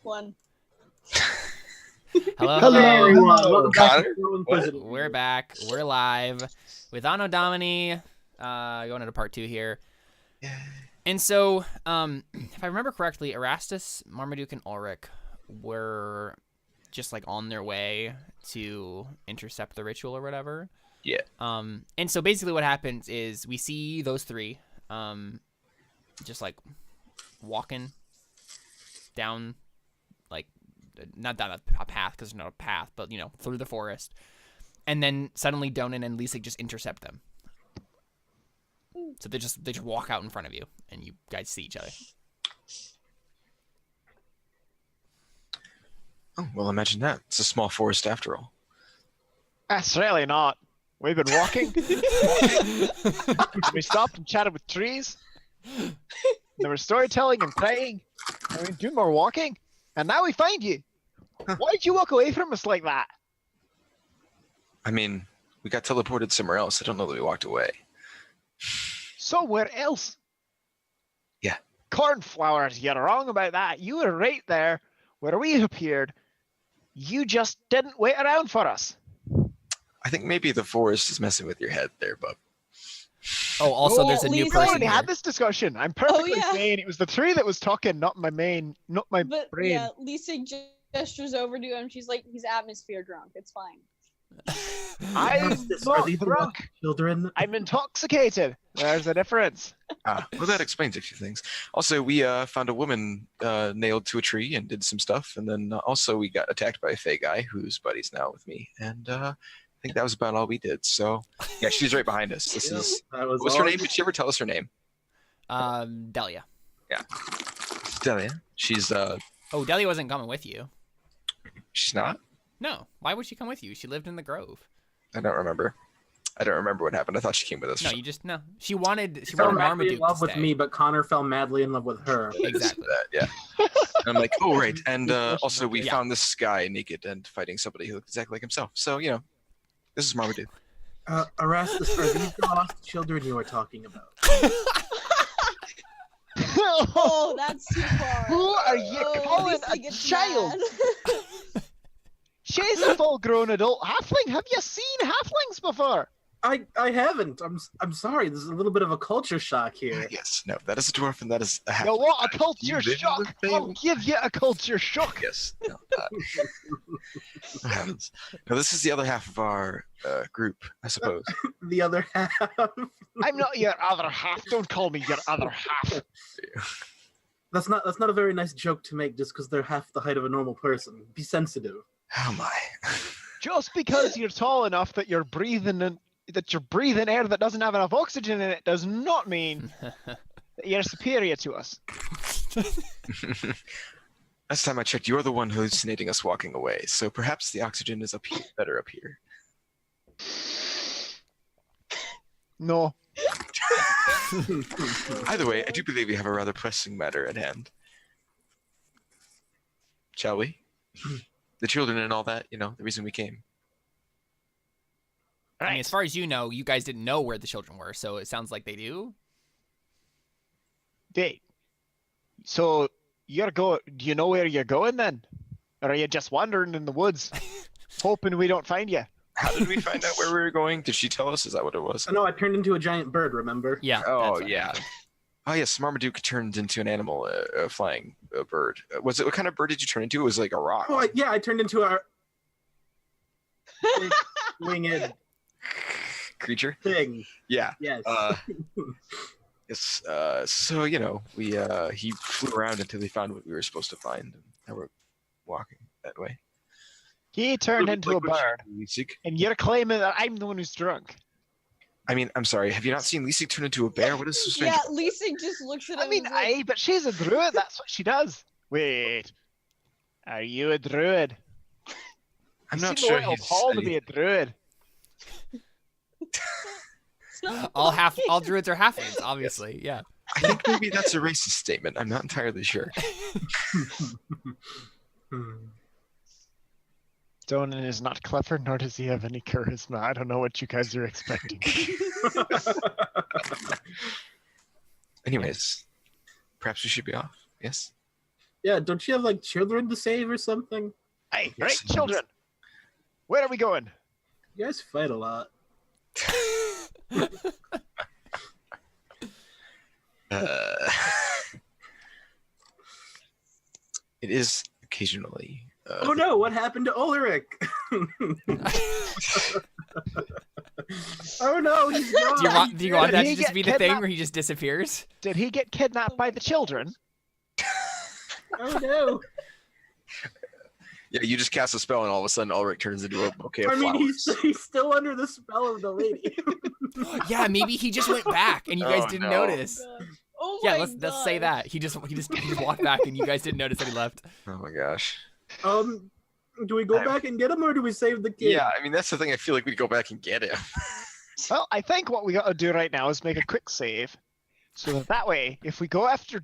One. Hello, Hello, everyone. Welcome back Connor? to Throwing President. We're back. We're live with Anno Domini. Going into part 2 here. Yeah. And so, if I remember correctly, Erastus, Marmaduke, and Ulrich were just like on their way to intercept the ritual or whatever. Yeah. And so basically what happens is we see those three just like walking down, like, not down a path because there's not a path, but, you know, through the forest. And then suddenly Donan and Lisig just intercept them. So they just walk out in front of you, and you guys see each other. Oh, well, imagine that. It's a small forest after all. That's really not. We've been walking. We stopped and chatted with trees. There was storytelling and praying. And we do more walking. And now we find you. Why did you walk away from us like that? I mean, we got teleported somewhere else. I don't know that we walked away. Somewhere else. Yeah. Cornflowers, you're wrong about that. You were right there where we appeared. You just didn't wait around for us. I think maybe the forest is messing with your head there, bub. Oh, also, there's a Well, new Lisa We person already here. had this discussion. I'm perfectly yeah. sane. It was the tree that was talking, not my But brain. yeah, Lisa gestures over to him. She's like, he's atmosphere drunk. It's fine. I'm Are not these the drunk. children? I'm intoxicated. There's a difference. Well, that explains a few things. Also, we found a woman nailed to a tree and did some stuff. And then also we got attacked by a Fey guy whose buddy's now with me. And I think that was about all we did. So, yeah, she's right behind us. This is... What's her name? Did she ever tell us her name? Delia. Yeah. Delia. She's Oh, Delia wasn't coming with you. she's not? No. Why would she come with you? She lived in the Grove. I don't remember. I don't remember what happened. I thought she came with us. No, you just no. She wanted fell madly Marmaduke in love to with stay. me, but Connor fell madly in love with her. Exactly. That, yeah. And I'm like, oh, right. And also, we Yeah. found this guy naked and fighting somebody who looked exactly like himself. So, you know, this is Marmaduke. Erastus, are these the lost children you were talking about? Oh, that's too far. Who are you calling Lisa a gets child? mad. She's a full-grown adult halfling. Have you seen halflings before? I haven't. I'm sorry. There's a little bit of a culture shock here. Yes, no, that is a dwarf and that is a half. You want a culture You live shock? with I'll Feywild? give you a culture shock. Yes. No, heavens. No, this is the other half of our group, I suppose. The other half. I'm not your other half. Don't call me your other half. That's not a very nice joke to make just because they're half the height of a normal person. Be sensitive. Oh my. Just because you're tall enough that you're breathing air that doesn't have enough oxygen in it does not mean that you're superior to us. Last time I checked, you're the one hallucinating us walking away, so perhaps the oxygen is up here, better up here. No. Either way, I do believe we have a rather pressing matter at hand. Shall we? The children and all that, you know, the reason we came. I mean, as far as you know, you guys didn't know where the children were, so it sounds like they do. Wait. So do you know where you're going then? Or are you just wandering in the woods, hoping we don't find you? How did we find out where we were going? Did she tell us? Is that what it was? I know I turned into a giant bird, remember? Yeah. Oh, that's what yeah. happened. Oh, yes, Marmaduke turned into an animal, a flying bird. Was it, what kind of bird did you turn into? It was like a rock. Oh, I turned into a big winged Creature? thing. Yeah. Yes. Yes. So, you know, he flew around until he found what we were supposed to find. And now we're walking that way. He turned into a bird, Lisig. and you're claiming that I'm the one who's drunk. I mean, I'm sorry. Have you not seen Lisig turn into a bear? What is so strange? Yeah, Lisa just looks at him. I mean, and is like, aye, but she's a druid. That's what she does. Wait. Are you a druid? I'm You not seem sure a little he's tall to be a druid. "It's not All like-" druids are halflings, obviously. Yeah. I think maybe that's a racist statement. I'm not entirely sure. Donan is not clever, nor does he have any charisma. I don't know what you guys are expecting. Anyways, perhaps we should be off. Yes? Yeah, don't you have like children to save or something? Hey, Yes, right, children. Where are we going? You guys fight a lot. Uh, it is occasionally. Oh no! What happened to Ulrich? Oh no! He's gone. Do you want Did that he to just get be the thing kidnapped? where he just disappears? Did he get kidnapped by the children? Oh no! Yeah, you just cast a spell and all of a sudden Ulrich turns into a bouquet of I mean, flowers. he's still under the spell of the lady. Yeah, maybe he just went back and you guys Oh, didn't no. notice. Oh Yeah, my let's say God. that. He just walked back and you guys didn't notice that he left. Oh my gosh. Do we go back and get him, or do we save the kid? Yeah, I mean that's the thing. I feel like we'd go back and get him. Well, I think what we got to do right now is make a quick save, so that way, if we go after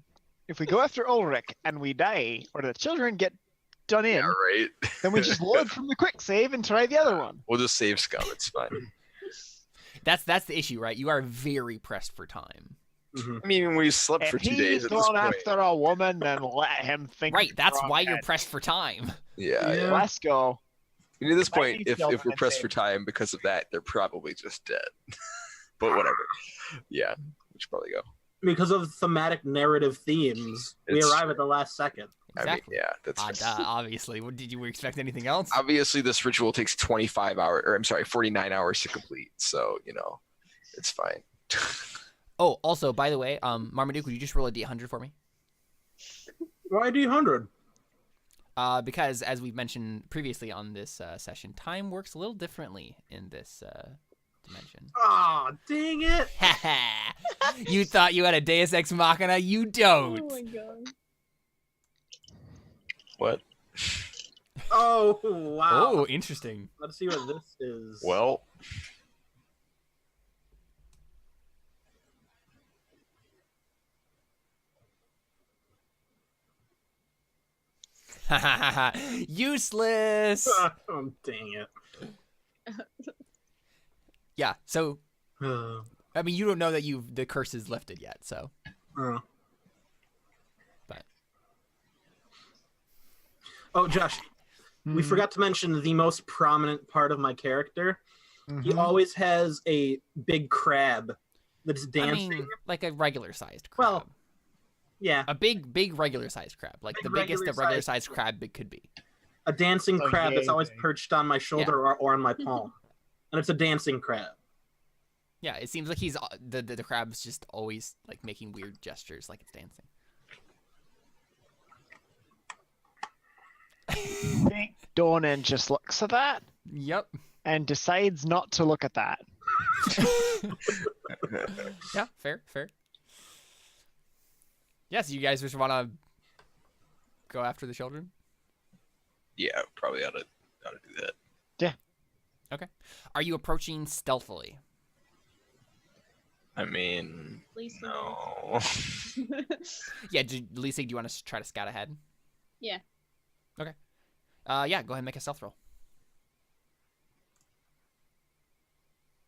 Ulrich and we die, or the children get done in, Yeah, right. then we just load from the quick save and try the other one. We'll just save scum. It's fine. That's the issue, right? You are very pressed for time. Mhm. I mean, we slept for If 2 he's days at this going point. after a woman, then let him think. Right, that's wrong why you're head. pressed for time. Yeah. Yeah. Let's go. I mean, at this Why point, do you if feel we're that pressed save? for time because of that, they're probably just dead. But whatever. Yeah, we should probably go. Because of thematic narrative themes, we It's arrive at the last second. Exactly. I mean, yeah, that's Obviously. Did you expect anything else? obviously this ritual takes 25 hours, or I'm sorry, 49 hours to complete. So it's fine. Oh, also, by the way, Marmaduke, would you just roll a d100 for me? Why D100? Because as we've mentioned previously on this session, time works a little differently in this dimension. Aw, dang it! You thought you had a Deus Ex Machina? You don't. Oh my God. What? Oh, wow. Oh, interesting. Let's see what this is. Well, Useless. Oh, dang it. Yeah. So, Uh, I mean, you don't know that the curse is lifted yet. So, uh. But- Oh, Josh, we forgot to mention the most prominent part of my character. He Mhm. always has a big crab that's I dancing. mean, like a regular-sized crab. Well, yeah, A big regular-sized crab, like Big the biggest a regular-sized- regular-sized crab could be. a dancing Oh, crab that's yay, always yay. perched on my shoulder or on my palm. And it's a dancing crab. Yeah, it seems like he's the crab's just always like making weird gestures, like it's dancing. I think Donan just looks at that Yep. and decides not to look at that. Yeah, fair. Yes, you guys just want to go after the children? yeah, probably ought to do that. Okay. Are you approaching stealthily? I mean, Lisa. no. Yeah, Lisa, do you want to try to scout ahead? Yeah. Okay. Yeah, go ahead and make a stealth roll.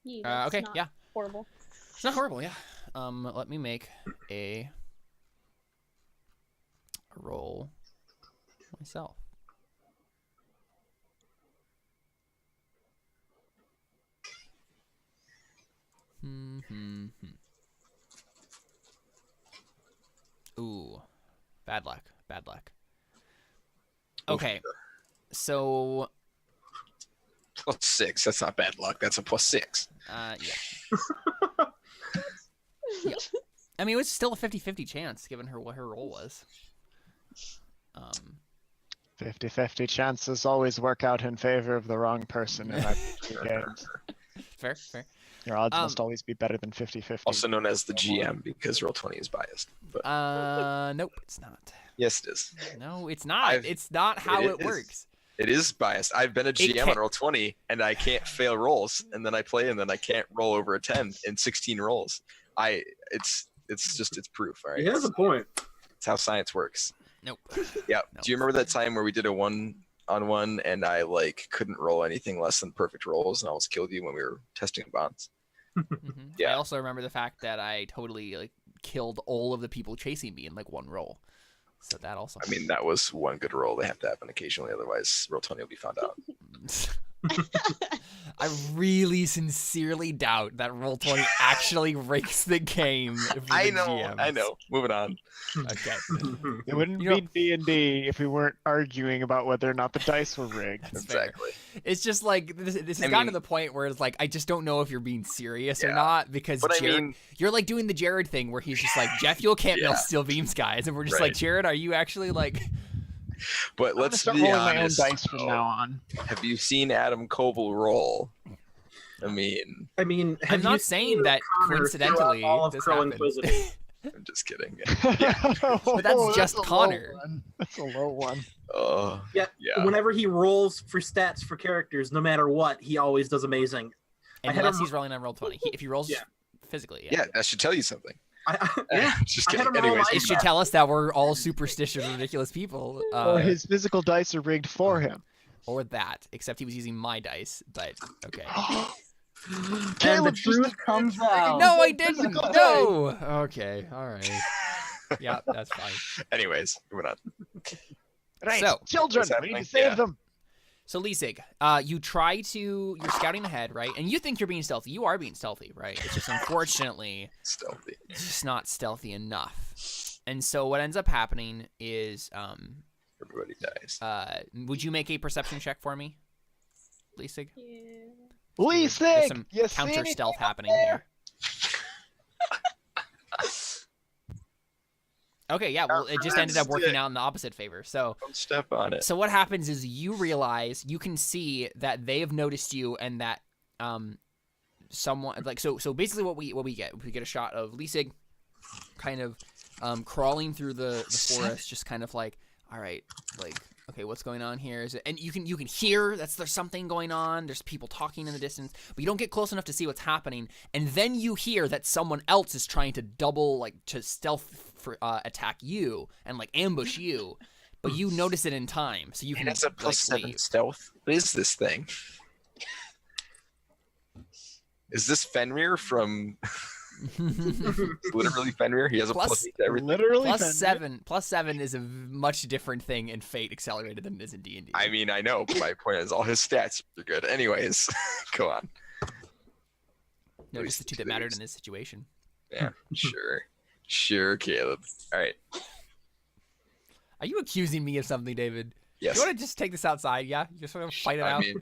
Yeah, that's Okay, not yeah. Horrible. It's not horrible, yeah. Let me make a roll myself. Ooh, bad luck. Okay, so +6. That's not bad luck. That's a +6. yeah. Yeah. I mean, it was still a 50-50 chance given what her role was. 50-50 chances always work out in favor of the wrong person in RPG games. Fair. Your odds must always be better than 50-50. Also known as the GM because Roll20 is biased. But Nope, it's not. yes, it is. No, it's not. It's not how it is. works. It is biased. I've been a GM on can't- Roll20 and I can't fail rolls, and then I play and then I can't roll over a 10 in 16 rolls. It's proof. All right. He has a point. It's how science works. Nope. Yeah. No. Do you remember that time where we did a 1-on-1 and I couldn't roll anything less than perfect rolls and I almost killed you when we were testing bonds? Mhm. Yeah. I also remember the fact that I totally killed all of the people chasing me in one roll. So that also. I mean, that was one good roll. They have to happen occasionally, otherwise Roll20 will be found out. I really sincerely doubt that Roll20 actually ranks the game. For the I GMs. know. Moving on. Okay. It wouldn't You know- be D&D if we weren't arguing about whether or not the dice were rigged. That's fair. Exactly. It's just like this has I gotten to mean- the point where it's like I just don't know if you're being serious or Yeah. not because But I Jared, mean, you're like doing the Jared thing where he's just like Jeff, you can't Yeah. mail steel beams, guys, and we're just like Right. Jared, are you actually like? but I'm gonna let's start be rolling my own honest. dice from though. now on. Have you seen Adam Koval roll? I mean, I'm I'm not saying that coincidentally all of this Crow happened. Inquisitive. I'm just kidding. But that's just a low Connor. one. That's a low one. Oh, Yeah. yeah. Whenever he rolls for stats for characters, no matter what, he always does amazing. I had Unless him- he's rolling on Roll20. If he rolls Yeah. physically, Yeah, that should tell you something. Yeah. Just I had kidding. him roll Anyways, It should tell us that we're all superstitious, ridiculous people. Or his physical dice are rigged for him. Or that, except he was using my dice. But okay. And the Caleb just truth comes out. No, I didn't. Physical dice. No. Okay. All right. Yeah, that's fine. anyways, moving on. Right, So- children, What's we need to happening? save Yeah. them. So Lisig, you're scouting ahead, right? And you think you're being stealthy. You are being stealthy, right? It's just unfortunately Stealthy. it's just not stealthy enough. And so what ends up happening is, Everybody dies. would you make a perception check for me, Lisig? Yeah. Please There's think. some You see counter anything stealth up happening there? here. Okay, yeah, well, it just ended up working out in the opposite favor. So Don't step on it. So what happens is you realize you can see that they have noticed you and that someone like so basically what we get a shot of Lisig kind of crawling through the forest, just kind of like, all right, like, okay, what's going on here? Is it, and you can hear there's something going on. There's people talking in the distance, but you don't get close enough to see what's happening. And then you hear that someone else is trying to to stealth attack you and like ambush you, but you notice it in time, so you can That's a plus like, 7 leave. stealth. What is this thing? Is this Fenrir from literally Fenrir? He has a Plus- plus 8 to everything. Literally Plus seven is a much different thing in Fate Accelerated than it is in D&D. I mean, I know, but my point is all his stats are good. Anyways, go on. no, just the two that mattered in this situation. Yeah, sure, Caleb. All right. Are you accusing me of something, David? Yes. You want to just take this outside? Yeah, you just want to fight it I out. mean,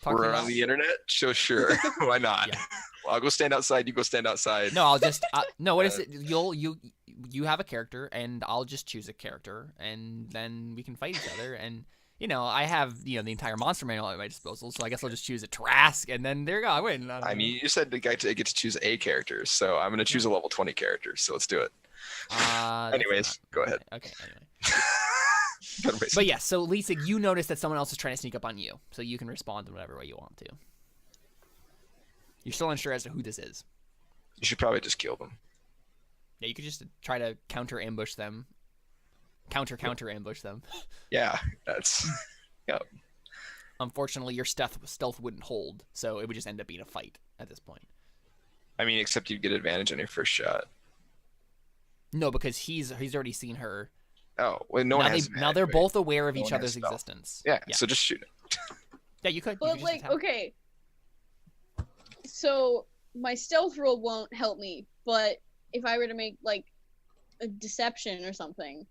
Talk we're it on out? the internet, so sure. Why not? Yeah. Well, I'll go stand outside. You go stand outside. No, I'll just no. What is it? You have a character, and I'll just choose a character, and then we can fight each other. And I have the entire monster manual at my disposal, so I guess I'll just choose a Trask, and then there you go. I win. I mean, you said the guy get to choose a character, so I'm gonna choose a level 20 character. So let's do it. that's Anyways, go ahead. Okay. Anyway. Anyways. But yeah, so Lisa, you notice that someone else is trying to sneak up on you, so you can respond in whatever way you want to. You're still unsure as to who this is. You should probably just kill them. Yeah, you could just try to counter ambush them. Counter ambush them. Yeah, that's. Yeah. Unfortunately, your stealth wouldn't hold, so it would just end up being a fight at this point. I mean, except you'd get advantage on your first shot. No, because he's already seen her. Oh, well, no one has. Now they're both aware of No each one has other's stealth. existence. Yeah, so just shoot it. Yeah, you could. You But could just like, attack. okay. So my stealth roll won't help me, but if I were to make like a deception or something,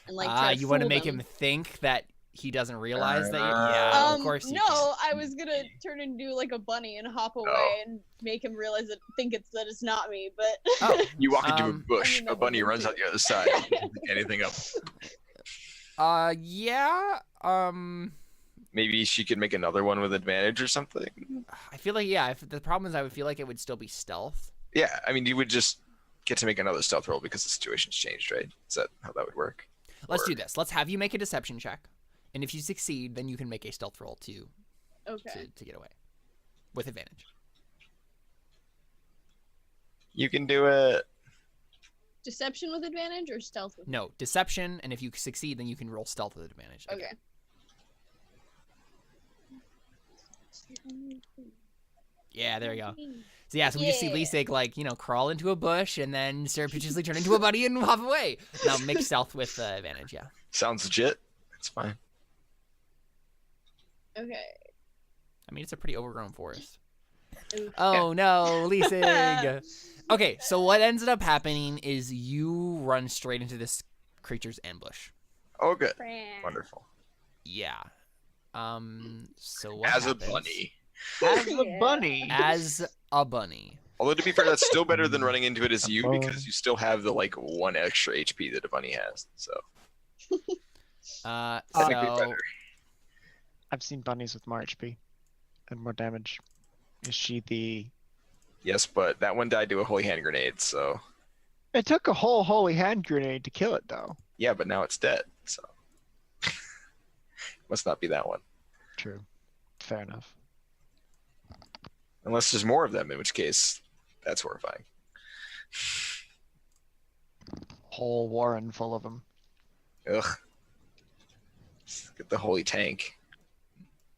and like try to you want to fool make them. him think that he doesn't realize that. Yeah, of course. No, I was gonna turn into like a bunny and hop away and make him realize that it's not me. But Oh, You walk into a Um, bush, I mean, that a bunny would runs be- out the other side. You can't pick anything up. yeah. Maybe she could make another one with advantage or something. I feel like If the problem is, I would feel like it would still be stealth. Yeah, I mean, you would just get to make another stealth roll because the situation's changed, right? Is that how that would work? Let's Or- do this. Let's have you make a deception check, and if you succeed, then you can make a stealth roll to okay. get away with advantage. You can do it. Deception with advantage or stealth with No, deception, and if you succeed, then you can roll stealth with advantage. Okay. Yeah, there you go. So yeah, so we just see Yeah. Lisig like, crawl into a bush and then surreptitiously turn into a bunny and hop away. Now make stealth with advantage, yeah. Sounds legit. It's fine. Okay. I mean, it's a pretty overgrown forest. Oof. Oh no, Lisig! Okay, so what ends up happening is you run straight into this creature's ambush. Oh, good. Fran. Wonderful. Yeah. So what As happens? a bunny. As a Yeah. bunny. As a bunny. Although to be fair, that's still better than running into it as A you bunny. because you still have the 1 extra HP that a bunny has. So technically So better. I've seen bunnies with more HP and more damage. Is she the? Yes, but that one died to a holy hand grenade. So It took a whole holy hand grenade to kill it, though. yeah, but now it's dead. So must not be that one. True. Fair enough. Unless there's more of them, in which case that's horrifying. Whole warren full of them. Ugh. Let's get the holy tank.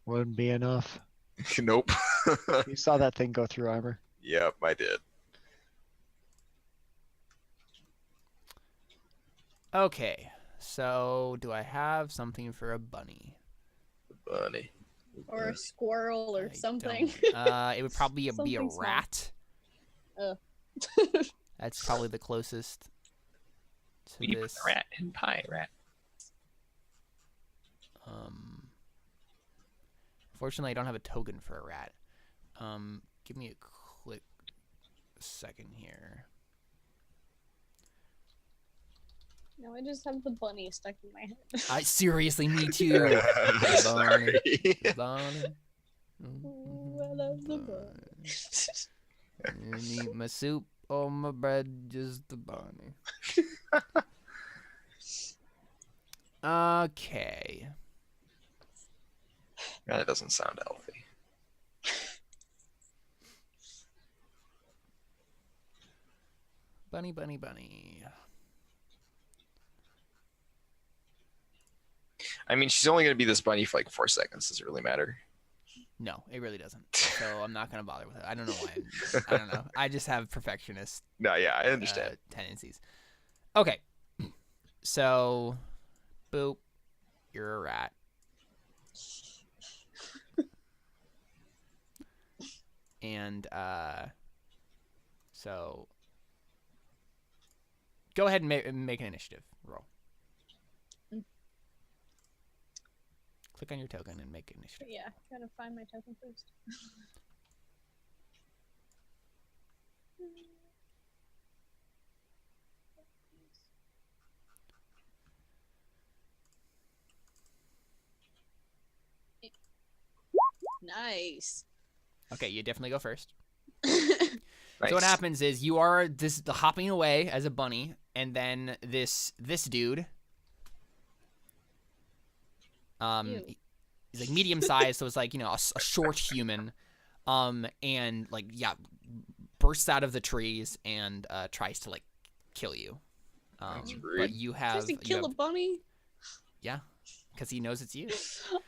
Wouldn't be enough. Nope. You saw that thing go through armor. Yep, I did. okay. So do I have something for a bunny? Bunny. Or a squirrel or I something. don't. It would probably be a Something small. rat. Oh. That's probably the closest to We put this. the rat in pie rat. Fortunately, I don't have a token for a rat. Give me a quick second here. No, I just have the bunny stuck in my head. I seriously, me too. Bunny, Sorry. bunny. Ooh, I love the bunny. And eat my soup or my bread, just the bunny. Okay. That doesn't sound healthy. Bunny, bunny, bunny. I mean, she's only going to be this bunny for 4 seconds. Does it really matter? No, it really doesn't. So I'm not gonna bother with it. I don't know why. I don't know. I just have perfectionist No, yeah, I understand. tendencies. Okay. So, boop. You're a rat. And so go ahead and make an initiative roll. Click on your token and make an initiative. Yeah, gotta find my token first. Nice. Okay, you definitely go first. Nice. So what happens is you are the hopping away as a bunny, and then this dude, Ew. he's like medium sized, so it's like a short human, and bursts out of the trees and tries to kill you. That's But rude. you have Tries to kill a bunny? yeah, because he knows it's you.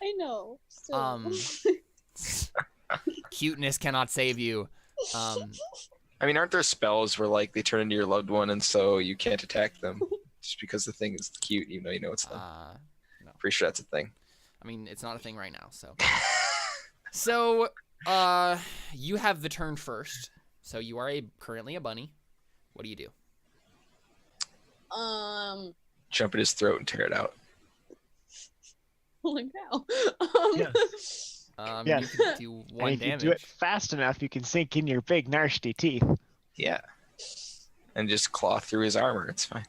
I know. Still. Cuteness cannot save you. I mean, aren't there spells where they turn into your loved one and so you can't attack them just because the thing is cute, even though you know it's them? No. Pretty sure that's a thing. I mean, it's not a thing right now, so. So, you have the turn first. So you are currently a bunny. What do you do? Jump at his throat and tear it out. Holy cow. Yeah. You can do And one if damage. you do it fast enough, you can sink in your big nasty teeth. Yeah. And just claw through his armor. It's fine.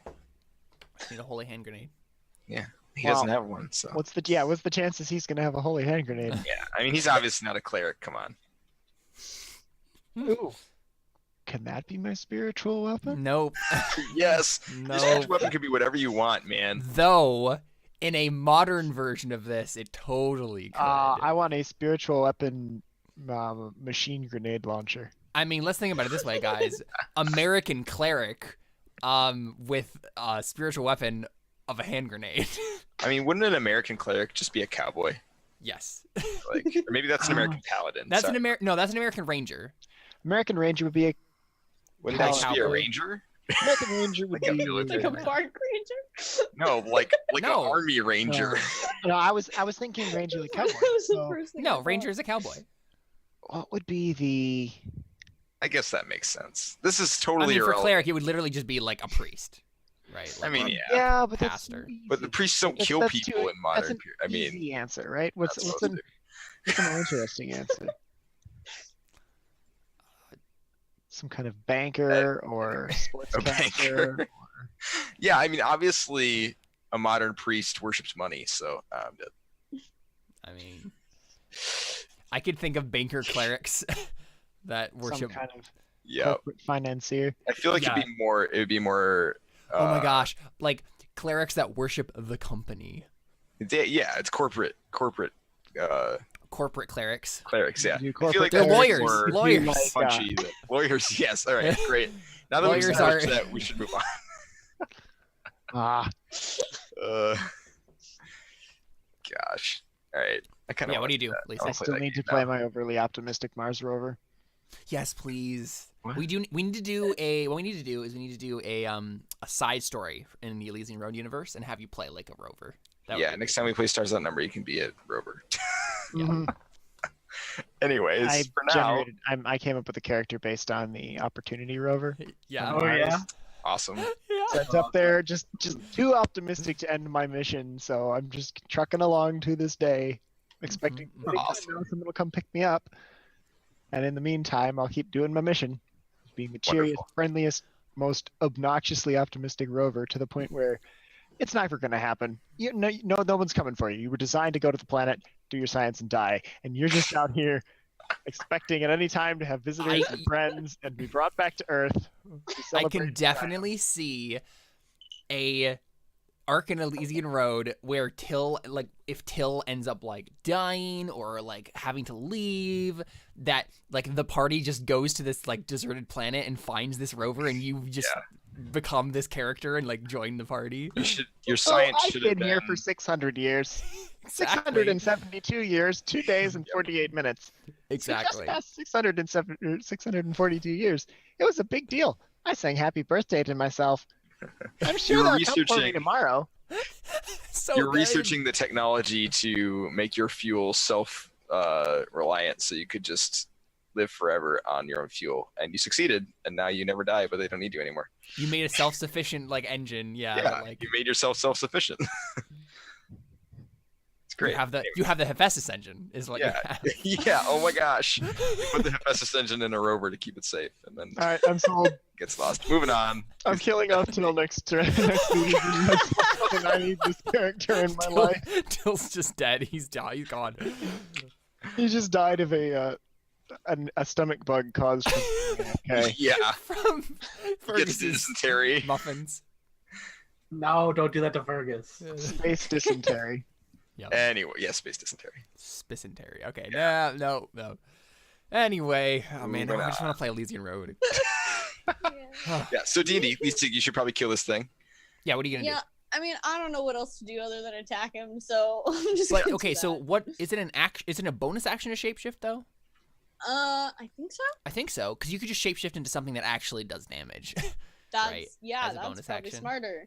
Need a holy hand grenade. He doesn't have one, so. What's the chances he's gonna have a holy hand grenade? Yeah, I mean, he's obviously not a cleric. Come on. Ooh. Can that be my spiritual weapon? Nope. Yes. No. Your spiritual weapon could be whatever you want, man. Though, in a modern version of this, it totally could. I want a spiritual weapon machine grenade launcher. I mean, let's think about it this way, guys. American cleric with a spiritual weapon of a hand grenade. I mean, wouldn't an American cleric just be a cowboy? Yes. Like, or maybe that's an American paladin. That's sorry. that's an American ranger. American Ranger would be a Wouldn't that just be a Cowboy. ranger? American Ranger would Like a be military Like a ranger. park ranger. No, like No. an army ranger. No, I was thinking Ranger the Cowboy. That was the So first thing I No, thought. ranger is a cowboy. what would be the? I guess that makes sense. This is I totally mean, for irrelevant. cleric, it would literally just be like a priest, right? I Like, mean, or- yeah. Yeah, but that's pastor. But the priests don't That's- kill that's people too- in modern. that's an I mean, easy answer, right? What's that's an more interesting answer? Some kind of banker or a sportscaster. banker. Yeah, I mean, obviously, a modern priest worships money, so I'm dead. I mean, I could think of banker clerics that worship. Some kind of Yeah, corporate financier. I feel like Yeah. It would be more. Oh my gosh, like clerics that worship the company. Yeah, it's corporate Corporate clerics. clerics. Yeah, You I feel like corporate They're that's lawyers. more Lawyers. like, punchy. Lawyers, yes. All right, great. Now that we've Lawyers established are- that, we should move on. Ah, Gosh. All right. I kind of. Yeah, what do you do, Lisa? I I'll still that need to game play now. my overly optimistic Mars rover. Yes, please. What? We need to do a. What we need to do is we need to do a side story in the Elysian Road universe and have you play like a rover. That would Yeah, be next time we play Stars That Number, you can be a rover. Yeah. Mhm. Anyways, I for now, I came up with a character based on the Opportunity rover. Yeah. Oh yeah. awesome. Yeah. That's up there, just too optimistic to end my mission. So I'm just trucking along to this day, expecting Mhm. maybe Awesome. someone will come pick me up. And in the meantime, I'll keep doing my mission, being the cheeriest, Wonderful. friendliest, most obnoxiously optimistic rover to the point where it's never going to happen. No one's coming for you. You were designed to go to the planet, do your science, and die, and you're just out here expecting at any time to have visitors and friends and be brought back to Earth. to I celebrate can your definitely see a arc in Elysian Road where Till, like, if Till ends up like dying or like having to leave, that like the party just goes to this like deserted planet and finds this rover, and you just become this character and like join the party. Your science I've should have been here for 600 years. Exactly. 672 years, 2 days, and 48 minutes. Exactly. Just past 642 years. It was a big deal. I sang happy birthday to myself. I'm sure You were they'll come for me researching- tomorrow. So You're good. researching the technology to make your fuel self reliant, so you could just live forever on your own fuel, and you succeeded, and now you never die, but they don't need you anymore. You made a self-sufficient like engine. Yeah. Yeah, that, like you made yourself self-sufficient. It's great. you have the Hephaestus engine is what you Yeah. have. Yeah. Oh my gosh. You put the Hephaestus engine in a rover to keep it safe, and then All right, I'm sold. it gets lost. Moving on. I'm killing off till next week. I need this character in my life. Till's just dead. He's died. He's gone. He just died of a stomach bug caused from okay. Yeah. From Gets Fergus's dysentery. muffins. No, don't do that to Fergus. Space dysentery. Yeah. Anyway, yeah, space dysentery. Spicentery. Okay. No. Anyway, oh man, Moving I just on. want to play Elysian Road. Yeah. Yeah. So D&D, Lisa, you should probably kill this thing. Yeah. What are you gonna Yeah, I mean, I don't know what else to do other than attack him, so I'm just do? But gonna okay, do so that. what is it an act? Is it a bonus action to shapeshift though? I think so. I think so, because you could just shapeshift into something that actually does damage. That's Right, yeah, as a that's bonus probably action. smarter.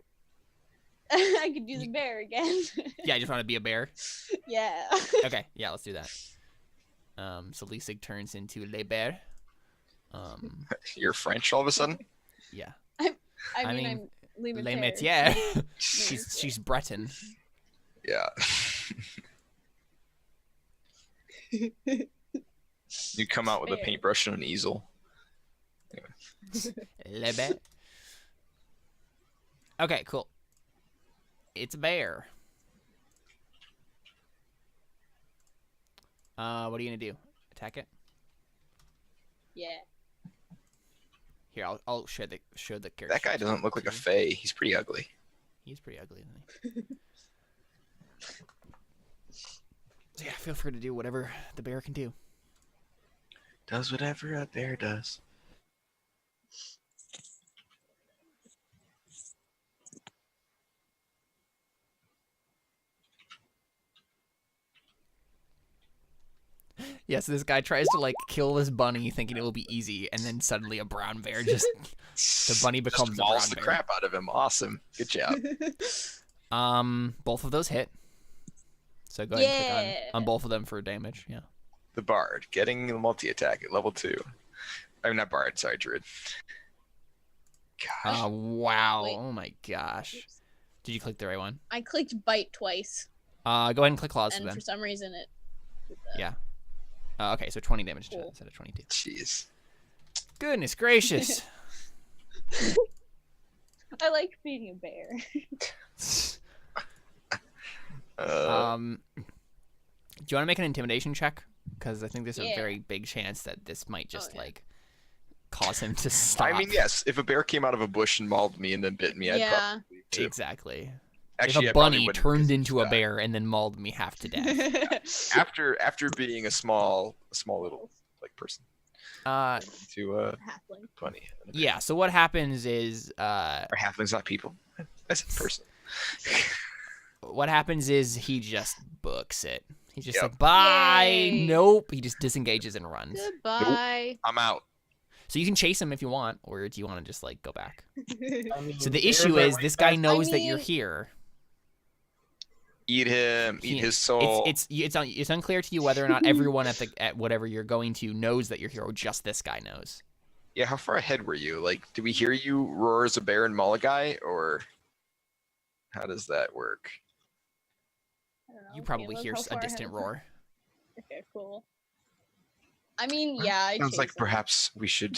I could do the bear again. Yeah, I just want to be a bear. Yeah. Okay, yeah, let's do that. So Lisig turns into Le Bear. You're French all of a sudden. Yeah. I mean, mean, I'm Le Le Métier. Métier. she's Breton. Yeah. You come out with a Fair. paintbrush and an easel. Le Bear. Okay, cool. It's a bear. What are you gonna do? Attack it? Yeah. Here, I'll show the character. That guy doesn't look like a fae. He's pretty ugly. He's pretty ugly, isn't he? So yeah, feel free to do whatever the bear can do. Does whatever a bear does. Yeah, so this guy tries to like kill this bunny thinking it will be easy, and then suddenly a brown bear just the bunny becomes Just a brown mauls the bear. crap out of him. Awesome. Good job. Both of those hit. So go ahead and click Yeah. on both of them for damage. Yeah. The bard getting the multi-attack at level 2. I'm not bard, sorry, druid. Gosh. Wow. Wait. Oh my gosh. Oops. Did you click the right one? I clicked bite twice, Go ahead and click claws and then. for some reason it. Yeah. Okay, so 20 damage Cool. instead of 22. Jeez. Goodness gracious. I like being a bear. Do you want to make an intimidation check? Because I think there's a Yeah. very big chance that this might just yeah. like cause him to stop. I mean, yes, if a bear came out of a bush and mauled me and then bit me, I'd Yeah. probably leave too. Exactly. Actually, if I a probably bunny wouldn't, turned 'cause into a it's, bear and then mauled me half to death. after being a small little like person to Halfling. bunny. and a bear. Yeah, so what happens is Are halflings not people? That's a person. he just books it. He's just Yep. like, bye. Yay. Nope. He just disengages and runs. Goodbye. I'm out. So you can chase him if you want, or do you want to just like go back? I mean, So the bears issue are is way this guy faster. knows that you're mean- here. Eat him. Eat his soul. It's unclear to you whether or not everyone at whatever you're going to knows that you're here, or just this guy knows. Yeah, how far ahead were you? Like, did we hear you roar as a bear and maul a guy, or how does that work? I don't know. You probably Caleb, hear how a far distant ahead? roar. Okay, cool. I mean, yeah, I Sounds chase like him. perhaps we should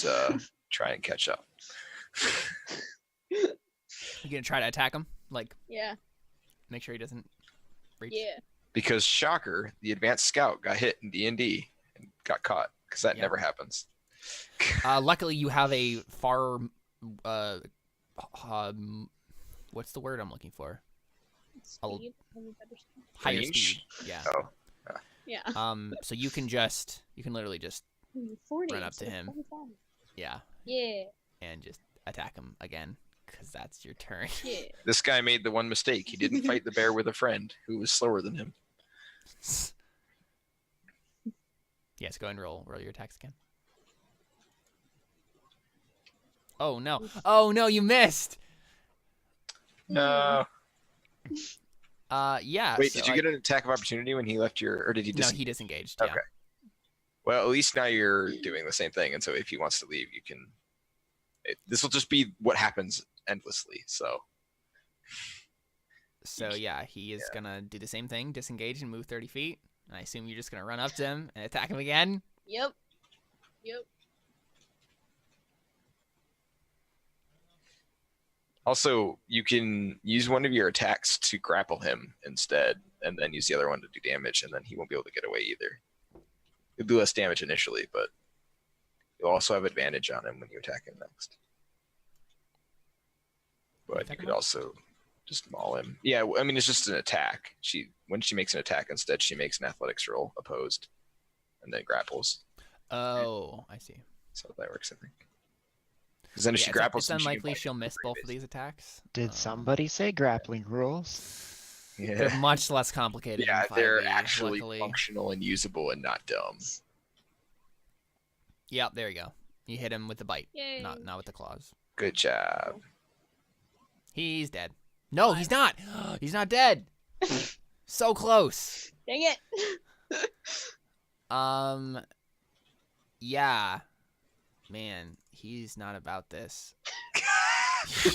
try and catch up. You gonna try to attack him? Like, Yeah, make sure he doesn't reach. yeah. Because shocker, the advanced scout got hit in D&D and got caught because that Yeah. never happens. Luckily, you have a far, what's the word I'm looking for? I'll- Speed. Maybe better speed. Higher Range? speed. Yeah. Oh, Yeah. So you can literally just, 40. run up to instead of him. 45. yeah, Yeah, and just attack him again, because that's your turn. yeah. this guy made the one mistake. He didn't fight the bear with a friend who was slower than him. Yes, go ahead and roll your attacks again. Oh no! Oh no! You missed. No. Yeah. Wait, so did you get an attack of opportunity when he left your, or did he No, just? he disengaged. Yeah. Okay. Well, at least now you're doing the same thing, and so if he wants to leave, you can. This will just be what happens endlessly. So. So yeah, he is gonna do the same thing, disengage and move 30 feet. And I assume you're just gonna run up to him and attack him again. Yep. Yep. Also, you can use one of your attacks to grapple him instead, and then use the other one to do damage, and then he won't be able to get away either. You'll do less damage initially, but you'll also have advantage on him when you attack him next. But you Attack could him? also just maul him. Yeah, I mean, it's just an attack. When she makes an attack, instead she makes an athletics roll opposed, and then grapples. Oh, I see. So that works, I think. Because then if Yeah, she grapples it's him, she can unlikely bite she'll him miss for both free, of these attacks. Did somebody say grappling rules? basically. They're Yeah. much less complicated. Yeah, in they're 5e, actually luckily. functional and usable and not dumb. Yep, there you go. You hit him with the bite, Yay. not with the claws. Good job. He's dead. No, he's not. He's not dead. So close. Dang it. Yeah. Man, he's not about this.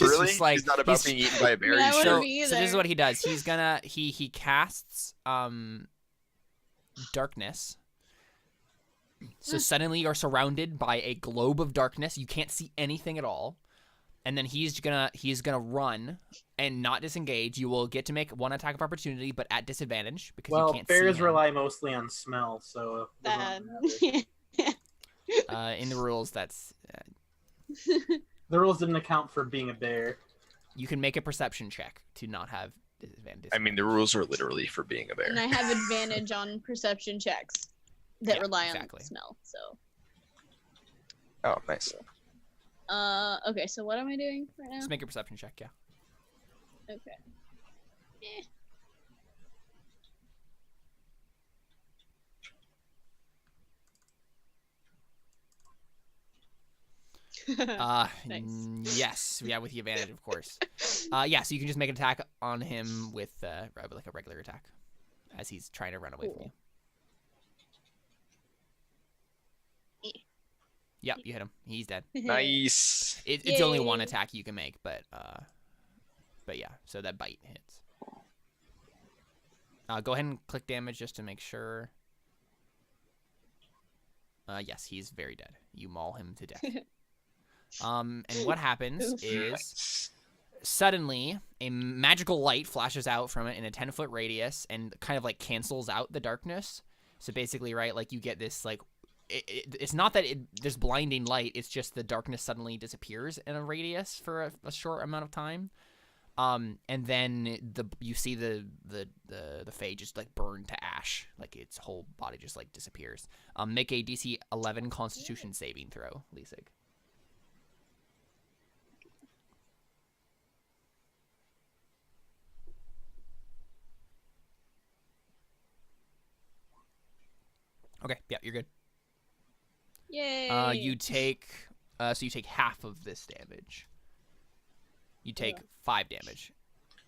Really? just like- He's not about he's- being eaten by a bear. Yeah, I He's wouldn't So, be so this is either. what he does. He's gonna he casts darkness. So suddenly you're surrounded by a globe of darkness. You can't see anything at all. And then he's gonna run and not disengage. You will get to make one attack of opportunity, but at disadvantage because you Well, can't bears see him. rely mostly on smell, so it Bad. doesn't matter. In the rules, that's The rules didn't account for being a bear. you can make a perception check to not have disadvantage. I mean, the rules are literally for being a bear. And I have advantage on perception checks that Yeah, rely exactly. on smell. So, Oh, nice. okay. So what am I doing right now? Just make a perception check, yeah. Okay. Eh. Nice. Yes, yeah, with the advantage, of course. Yeah, so you can just make an attack on him with like a regular attack, as he's trying to run away from you. Yep, you hit him. He's dead. Nice. It's only Yay. one attack you can make, but yeah, so that bite hits. Go ahead and click damage just to make sure. Yes, he's very dead. You maul him to death. And what happens is suddenly a magical light flashes out from it in a 10-foot radius and kind of like cancels out the darkness. So basically, right, like you get this like it's not that there's blinding light. It's just the darkness suddenly disappears in a radius for a short amount of time. And then you see the Fae just like burn to ash, like its whole body just like disappears. Make a DC 11 Constitution saving throw, Lisig. Okay, yeah, you're good. Yay. You take half of this damage. You take 5 damage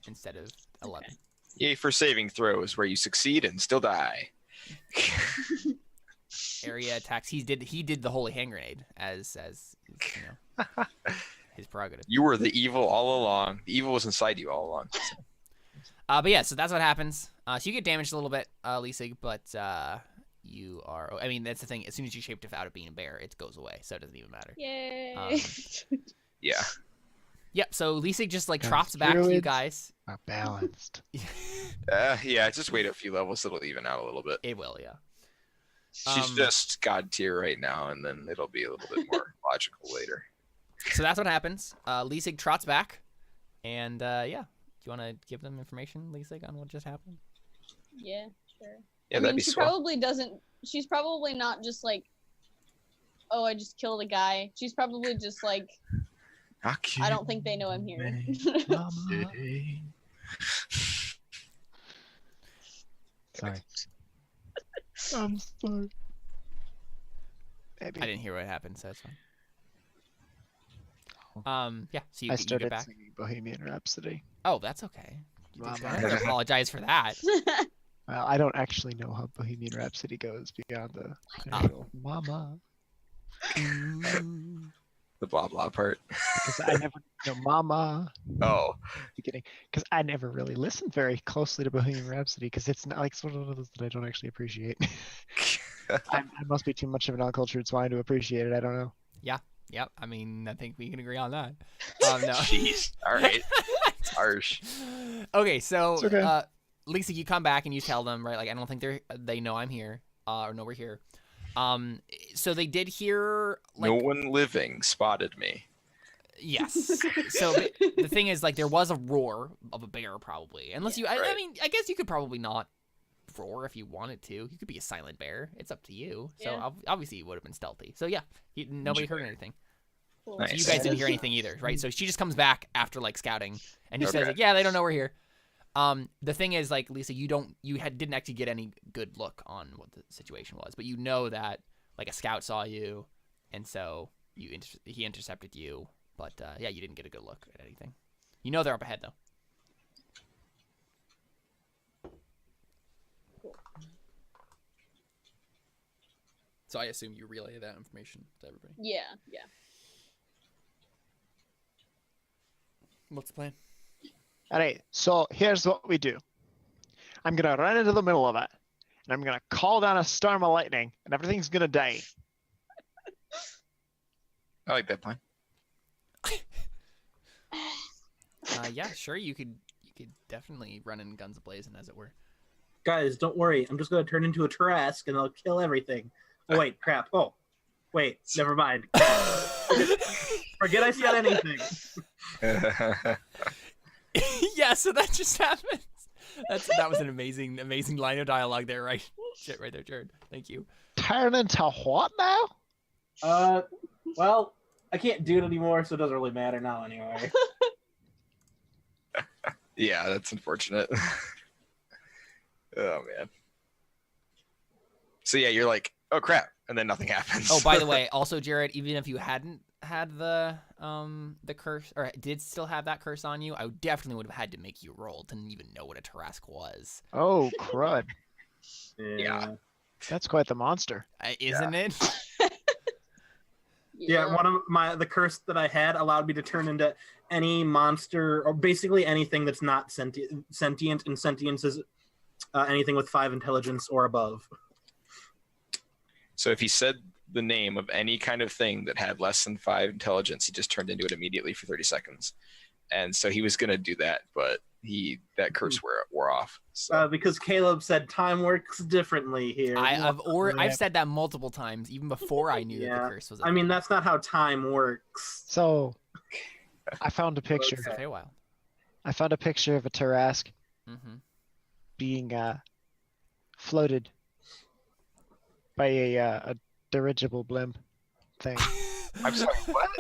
instead of 11. Okay. Yay for saving throws where you succeed and still die. Area attacks. He did the holy hand grenade as you know, his prerogative. You were the evil all along. The evil was inside you all along. But yeah, so that's what happens. So you get damaged a little bit, Lisig, but you are. I mean, that's the thing. As soon as you shaped out of being a bear, it goes away, so it doesn't even matter. Yay. Yeah. Yep. So Lisig just like Guys, trots back to you druids guys. are balanced. Yeah, just wait a few levels. It'll even out a little bit. It will, yeah. She's just god tier right now, and then it'll be a little bit more logical later. So that's what happens. Lisig trots back, and yeah. Do you want to give them information, Lisig, on what just happened? Yeah, sure. Yeah, I that'd mean, be she swell. probably doesn't. She's probably not just like, oh, I just killed a guy. She's probably just like, I don't think they know I'm here. Sorry. I'm sorry. Maybe. I didn't hear what happened, so it's fine. Yeah. So you I get started back. singing Bohemian Rhapsody. Oh, that's okay. You don't Mama. have to apologize for that. Well, I don't actually know how Bohemian Rhapsody goes beyond the initial "Mama," The blah blah part. because I never know "Mama" Oh, beginning because I never really listened very closely to Bohemian Rhapsody because it's not like sort of one of those that I don't actually appreciate. I must be too much of an uncultured swine to appreciate it. I don't know. Yep. I mean, I think we can agree on that. No. jeez. All right. It's harsh. Okay, so It's okay. Lisa, you come back and you tell them, right? Like, I don't think they know I'm here, or know we're here. So they did hear. Like, No one living spotted me. Yes. So the thing is, like, there was a roar of a bear, probably. Unless you, I Right. mean, I guess you could probably not roar if you wanted to. You could be a silent bear. It's up to you. So Yeah. obviously, you would have been stealthy. So yeah, nobody heard anything. Cool. Nice. So you guys didn't hear anything either, right? So she just comes back after like scouting and just says, Okay. like, "Yeah, they don't know we're here." The thing is, like, Lisa, didn't actually get any good look on what the situation was, but you know that like a scout saw you, and so he intercepted you. But yeah, you didn't get a good look at anything. You know they're up ahead though. So I assume you relay that information to everybody. Yeah. What's the plan? All right, so here's what we do. I'm gonna run into the middle of it, and I'm gonna call down a storm of lightning, and everything's gonna die. I like that plan. Yeah, sure. You could definitely run in guns ablazing, as it were. Guys, don't worry. I'm just gonna turn into a Trask and I'll kill everything. Oh wait, crap. Oh, wait. Never mind. Forget I said anything. Yeah, so that just happens. That was an amazing line of dialogue there, right? Shit, right there, Jared. Thank you. Turn into what now? Well, I can't do it anymore, so it doesn't really matter now anyway. Yeah, that's unfortunate. Oh man. So yeah, you're like, oh crap, and then nothing happens. Oh, by the way, also, Jared, even if you hadn't had the curse, or did still have that curse on you, I definitely would have had to make you roll. Didn't even know what a Tarrasque was. Oh, crud. Yeah. That's quite the monster. Isn't it? Yeah, one of the curse that I had allowed me to turn into any monster, or basically anything that's not sentient, and sentience is anything with 5 intelligence or above. So if he said the name of any kind of thing that had less than 5 intelligence, he just turned into it immediately for 30 seconds. And so he was going to do that, but that curse wore off. So. Because Caleb said time works differently here. I've said that multiple times, even before I knew that the curse was. I mean, that's not how time works. So, I found a picture. It's a Feywild. I found a picture of a Tarrasque being floated by a dirigible blimp thing. I'm sorry, what?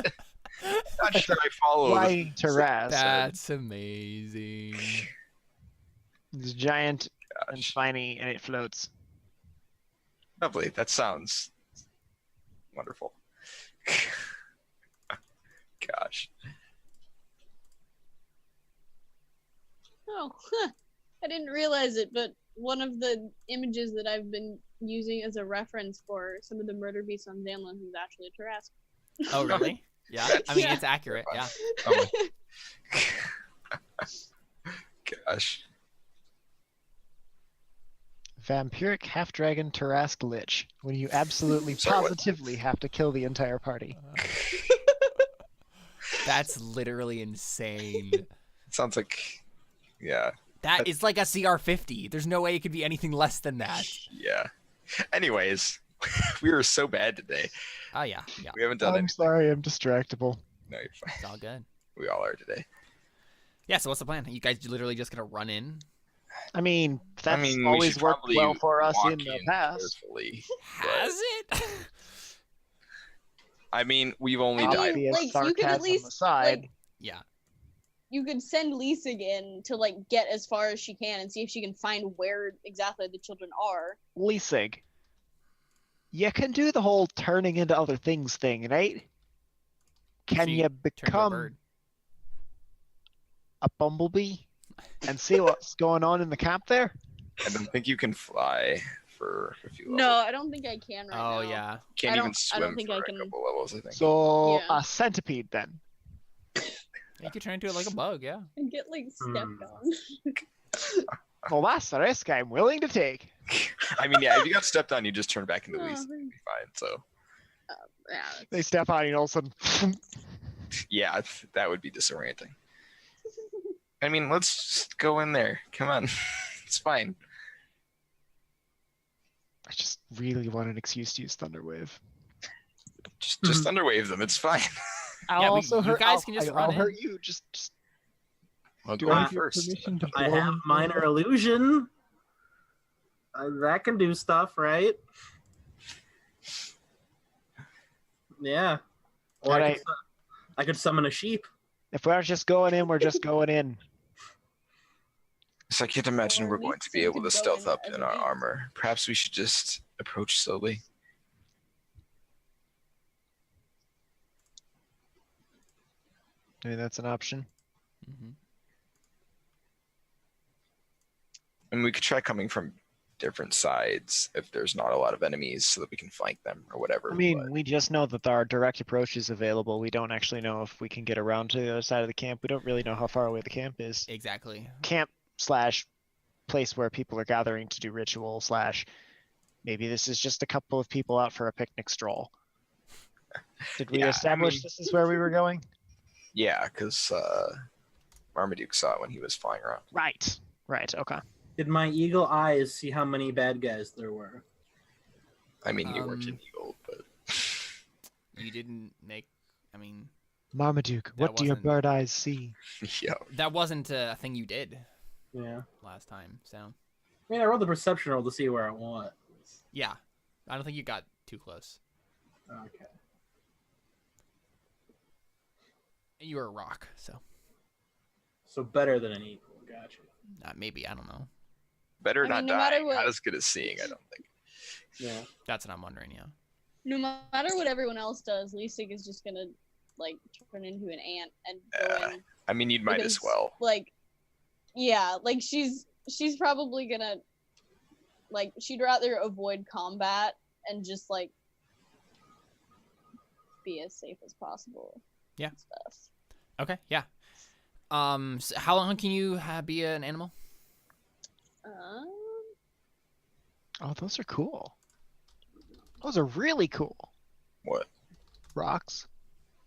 Not sure I follow. Flying Tarrasque. That's amazing. It's giant and spiny, and it floats. Lovely. That sounds wonderful. Gosh. Oh, I didn't realize it, but one of the images that I've been using as a reference for some of the murder beasts on Zanlund is actually a Tarrasque. Oh, really? Yeah. I mean, it's accurate. Yeah. Oh gosh. Vampiric half-dragon Tarrasque Lich, when you absolutely positively have to kill the entire party. That's literally insane. Sounds like, yeah. That is like a CR50. There's no way it could be anything less than that. Yeah. Anyways, we were so bad today. Oh, yeah. We haven't done I'm sorry, I'm distractible. No, you're fine. It's all good. We all are today. Yeah, so what's the plan? You guys literally just gonna run in? I mean, that's we always should worked probably well for us walk in the past. carefully, Has it? I mean, we've only I died mean, Obvious like, you could at sarcasm least, aside. like, Yeah. you could send Leasig in to like get as far as she can and see if she can find where exactly the children are. Leasig, you can do the whole turning into other things thing, right? Can So you turn into a become bird. a bumblebee and see what's going on in the camp there? I don't think you can fly for a few levels. No, I don't think I can right now. Oh, yeah. Can't I even don't swim think for I a can- couple levels, I think. So Yeah. a centipede then. You could turn into it like a bug, yeah. And get like stepped on. Well, that's the risk I'm willing to take. I mean, yeah, if you got stepped on, you just turn back into Oh, Lisa. You'd be fine. So, Yeah. They step on you and all of a sudden, yeah, that would be disorienting. I mean, let's just go in there. Come on. It's fine. I just really want an excuse to use Thunderwave. Just Thunderwave them. It's fine. I'll Yeah, also you hurt. guys I'll, can just I'll run in. hurt you. Just I'll do go I in have your first. permission to I blow have him? minor illusion. That can do stuff, right? Yeah. Or Alright. I could summon a sheep. If we're just going in, we're just going in. So I can't imagine Or we're at going least to be you able to could go stealth in up as in a our beast. armor. Perhaps we should just approach slowly. Maybe that's an option. Mm-hmm. And we could try coming from different sides if there's not a lot of enemies so that we can flank them or whatever. I mean, but- we just know that our direct approach is available. We don't actually know if we can get around to the other side of the camp. We don't really know how far away the camp is. Exactly. Camp / place where people are gathering to do ritual / maybe this is just a couple of people out for a picnic stroll. Did we Yeah, I establish mean- this is where we were going? Yeah, because Marmaduke saw it when he was flying around. Right. Right. Okay. Did my eagle eyes see how many bad guys there were? I mean, you weren't an Um, eagle, but You didn't make. I mean, Marmaduke, what do your wasn't- bird eyes see? yeah. that wasn't a thing you did Yeah. last time. So, I mean, I rolled the perception roll to see where I was. yeah. I don't think you got too close. Okay. You were a rock, so So better than an eagle. Gotcha. maybe. I don't know. Better I not mean, no matter dying. what- Not as good as seeing, I don't think. Yeah. That's what I'm wondering, yeah. No matter what everyone else does, Leasig is just gonna like turn into an ant and go in. I mean, you might as well. Like, yeah, like she's probably gonna, like, she'd rather avoid combat and just like be as safe as possible. Yeah. and Stuff. Okay. Yeah. So how long can you be an animal? Oh, those are cool. Those are really cool. What? Rocks.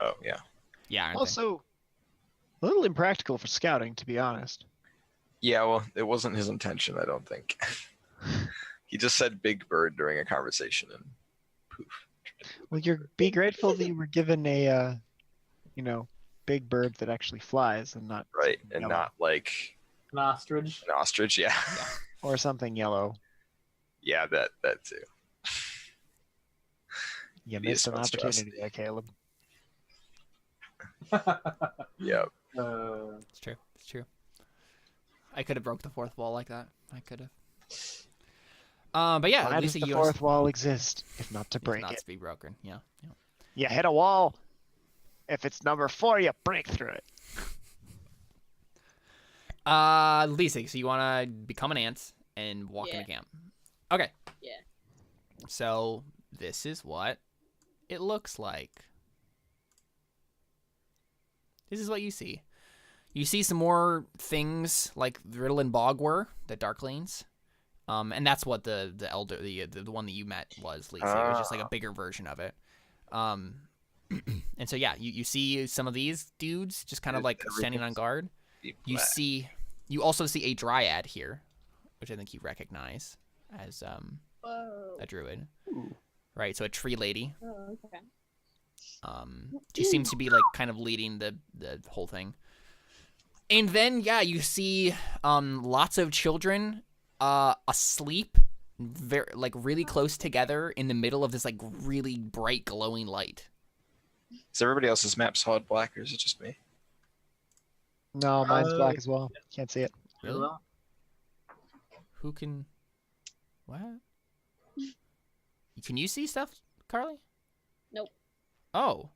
Oh, yeah. Yeah. aren't they? Also, a little impractical for scouting, to be honest. Yeah, well, it wasn't his intention, I don't think. He just said big bird during a conversation and poof. Well, be grateful that you were given a, big bird that actually flies and not Right, and yellow. not like An ostrich. an ostrich, yeah. or something yellow. Yeah, that too. You Be missed a an monstrosity. opportunity there, Caleb. Yeah. It's true. It's true. I could have broke the fourth wall like that. I could have. But yeah, Why at does least the you fourth wall exist if not to if break not it? to be broken. Yeah. Yeah. You hit a wall. If it's number 4, you break through it. Lisa, so you want to become an ant and walk in Yeah. the camp? Okay. Yeah. So this is what it looks like. This is what you see. You see some more things like Riddle and Bog were, the Darklings. And that's what the elder the one that you met was, Lisa. It was just like a bigger version of it. And so yeah, you see some of these dudes just kind of like standing on guard. You also see a dryad here, which I think you recognize as Whoa. a druid. Right, so a tree lady. Oh, okay. She seems to be like kind of leading the whole thing. And then yeah, you see lots of children asleep, really close together in the middle of this like really bright glowing light. Is everybody else's map solid black or is it just me? No, mine's black as well. Can't see it. Really? Who can? What? Can you see stuff, Carly? Nope. Oh.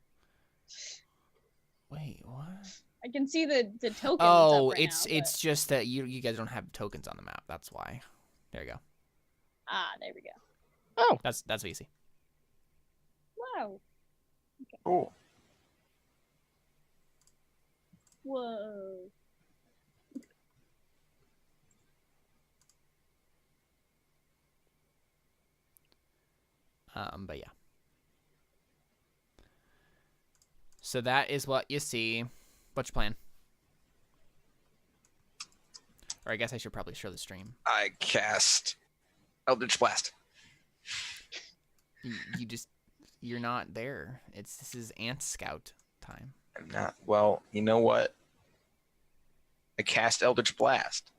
Wait, what? I can see the tokens. Oh, up right it's now, it's just that you guys don't have tokens on the map. That's why. There you go. there we go. Oh, That's what you see. Wow. Oh. Whoa. But yeah. So that is what you see. What's your plan? Or I guess I should probably show the stream. I cast Eldritch Blast. You're not there. This is Ant Scout time. I'm not. Well, you know what? I cast Eldritch Blast.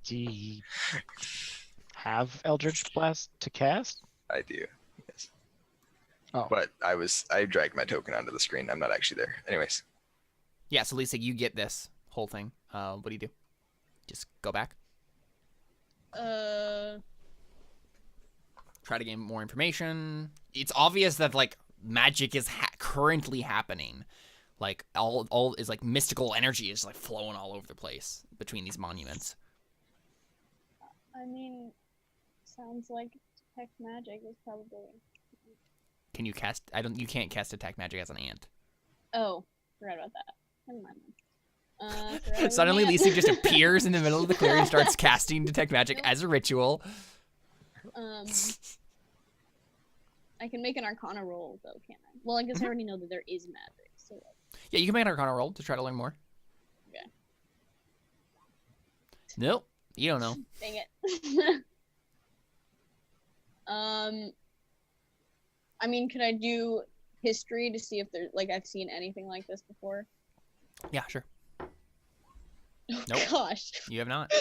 do you have Eldritch Blast to cast? I do. Yes. Oh. But I dragged my token onto the screen. I'm not actually there. Anyways. Yeah, so Lisa, you get this whole thing. What do you do? Just go back? Try to gain more information. It's obvious that like magic is currently happening. Like all is like mystical energy is like flowing all over the place between these monuments. I mean, sounds like detect magic is probably. Can you cast? You can't cast detect magic as an ant. Oh, forgot about that. Never mind then. Forgot I was Suddenly, an ant. Lisa just appears in the middle of the clearing and starts casting detect magic as a ritual. I can make an Arcana roll though, can't I? Well, I guess I already know that there is magic. So. Yeah, you can make an Arcana roll to try to learn more. Okay. Nope, you don't know. Dang it. I mean, could I do history to see if there's like I've seen anything like this before? Yeah, sure. Oh Nope. gosh. You have not.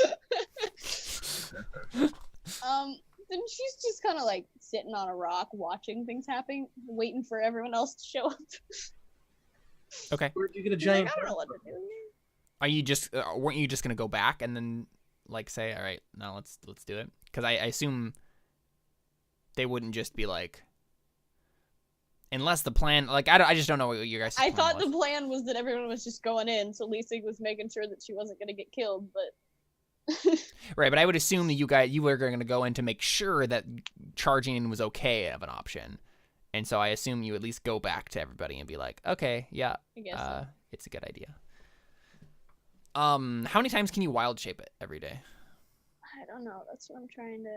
Then she's just kind of like sitting on a rock, watching things happen, waiting for everyone else to show up. Okay. Where'd you get a She's like, giant? I don't know what to do here. Are you just weren't you just gonna go back and then like say, all right, now let's do it? Because I assume they wouldn't just be like, Unless the plan, like, I just don't know what you guys. I thought the plan was that everyone was just going in, so Lisa was making sure that she wasn't going to get killed, but... Right, but I would assume that you were going to go in to make sure that charging in was okay of an option. And so I assume you at least go back to everybody and be like, okay, yeah, I guess so. It's a good idea. How many times can you wild shape it every day? I don't know. That's what I'm trying to,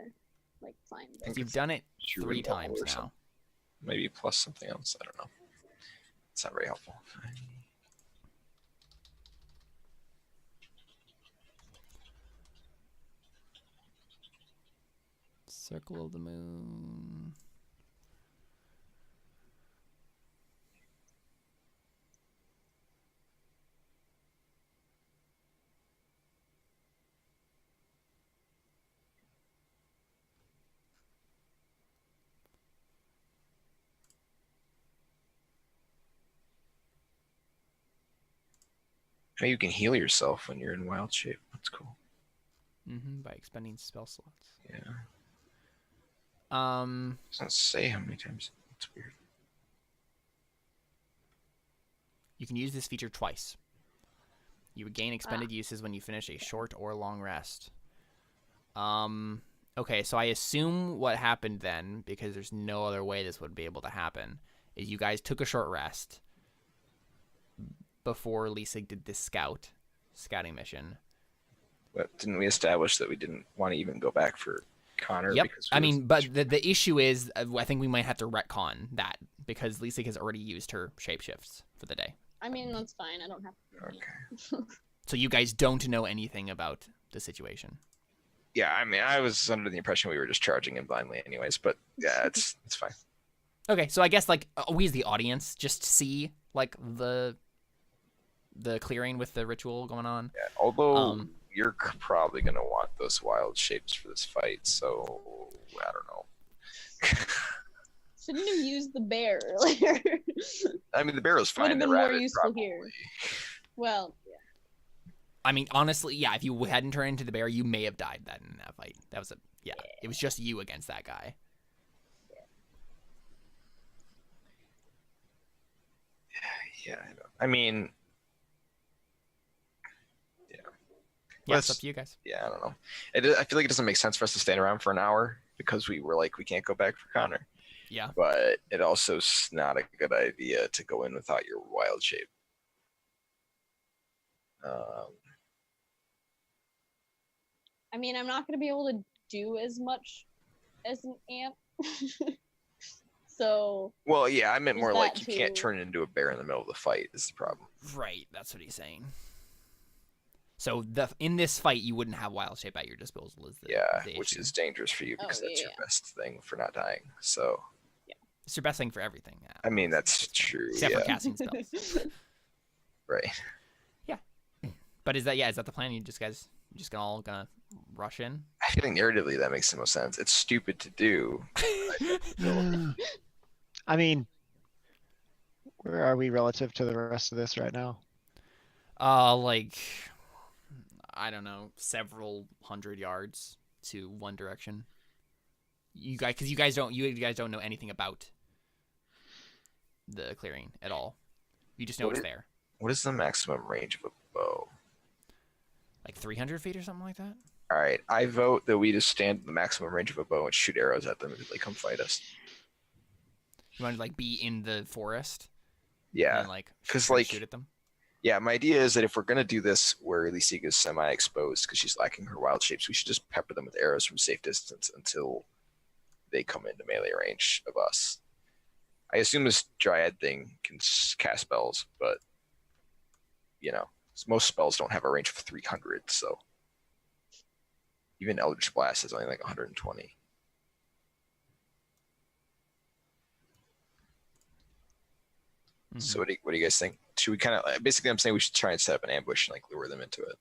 like, find. You've done it True 3 removal times or now. something. Maybe plus something else. I don't know. It's not very helpful. Circle of the moon. Oh, you can heal yourself when you're in wild shape. That's cool. By expending spell slots. Yeah. Um, It doesn't say how many times. That's weird. you can use this feature twice. You regain expended uses when you finish a short or long rest. Okay, so I assume what happened then, because there's no other way this would be able to happen, is you guys took a short rest before Lisa did this scouting mission. But didn't we establish that we didn't want to even go back for Connor? Yep. Because I mean, but the issue is, I think we might have to retcon that because Lisa has already used her shapeshifts for the day. I mean, that's fine. I don't have to. Okay. So you guys don't know anything about the situation. Yeah, I mean, I was under the impression we were just charging in blindly anyways, but yeah, it's fine. Okay, so I guess like we as the audience just see like the clearing with the ritual going on. Yeah, although you're probably going to want those wild shapes for this fight, so I don't know. Shouldn't have used the bear earlier. I mean, the barrel's fine. Would have The been more rabbit useful probably. here. Well, yeah. I mean, honestly, yeah, if you hadn't turned into the bear, you may have died then in that fight. That was it was just you against that guy. Yeah, I mean, Yeah, it's up to you guys. yeah, I don't know. I feel like it doesn't make sense for us to stand around for an hour because we were like, we can't go back for Connor. Yeah. But it also is not a good idea to go in without your wild shape. I mean, I'm not going to be able to do as much as an amp. So. Well, yeah, I meant more like that you can't too? turn it into a bear in the middle of the fight is the problem. Right, that's what he's saying. So in this fight, you wouldn't have wild shape at your disposal, is the Which issue. is dangerous for you because that's your best thing for not dying. So. It's your best thing for everything. Yeah. I mean, that's true. Except for yeah. casting spells. Right. But is that the plan? You guys all gonna rush in? I feel like narratively that makes the most sense. It's stupid to do. I mean, where are we relative to the rest of this right now? Like, I don't know, several hundred yards to one direction. Because you guys don't know anything about the clearing at all. You just know it's there. What is the maximum range of a bow? Like 300 feet or something like that? All right, I vote that we just stand the maximum range of a bow and shoot arrows at them until they come fight us. You want to like be in the forest? Yeah, and, like, 'cause, like, shoot at them? Yeah, my idea is that if we're gonna do this where Lysiga is semi-exposed because she's lacking her wild shapes, we should just pepper them with arrows from safe distance until they come into melee range of us. I assume this dryad thing can cast spells, but most spells don't have a range of 300, so even Eldritch Blast is only like 120. Mm-hmm. So what do you guys think? Should we kind of basically? I'm saying we should try and set up an ambush and like lure them into it,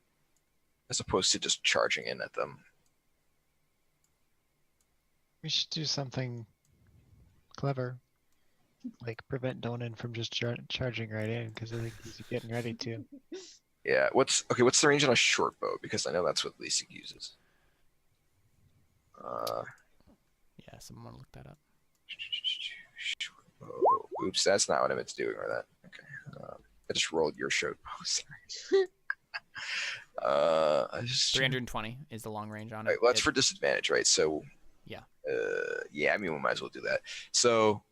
as opposed to just charging in at them. We should do something clever, like prevent Donan from just charging right in because I think he's getting ready to. Yeah. What's the range on a short bow? Because I know that's what Lysig uses. Yeah, someone look that up. Short Oh, oops, that's not what I meant to do. Ignore that. Okay. I just rolled your show. Oh, sorry. I just 320 is the long range on it. Right, well, that's for disadvantage, right? So Yeah. Yeah, I mean, we might as well do that. So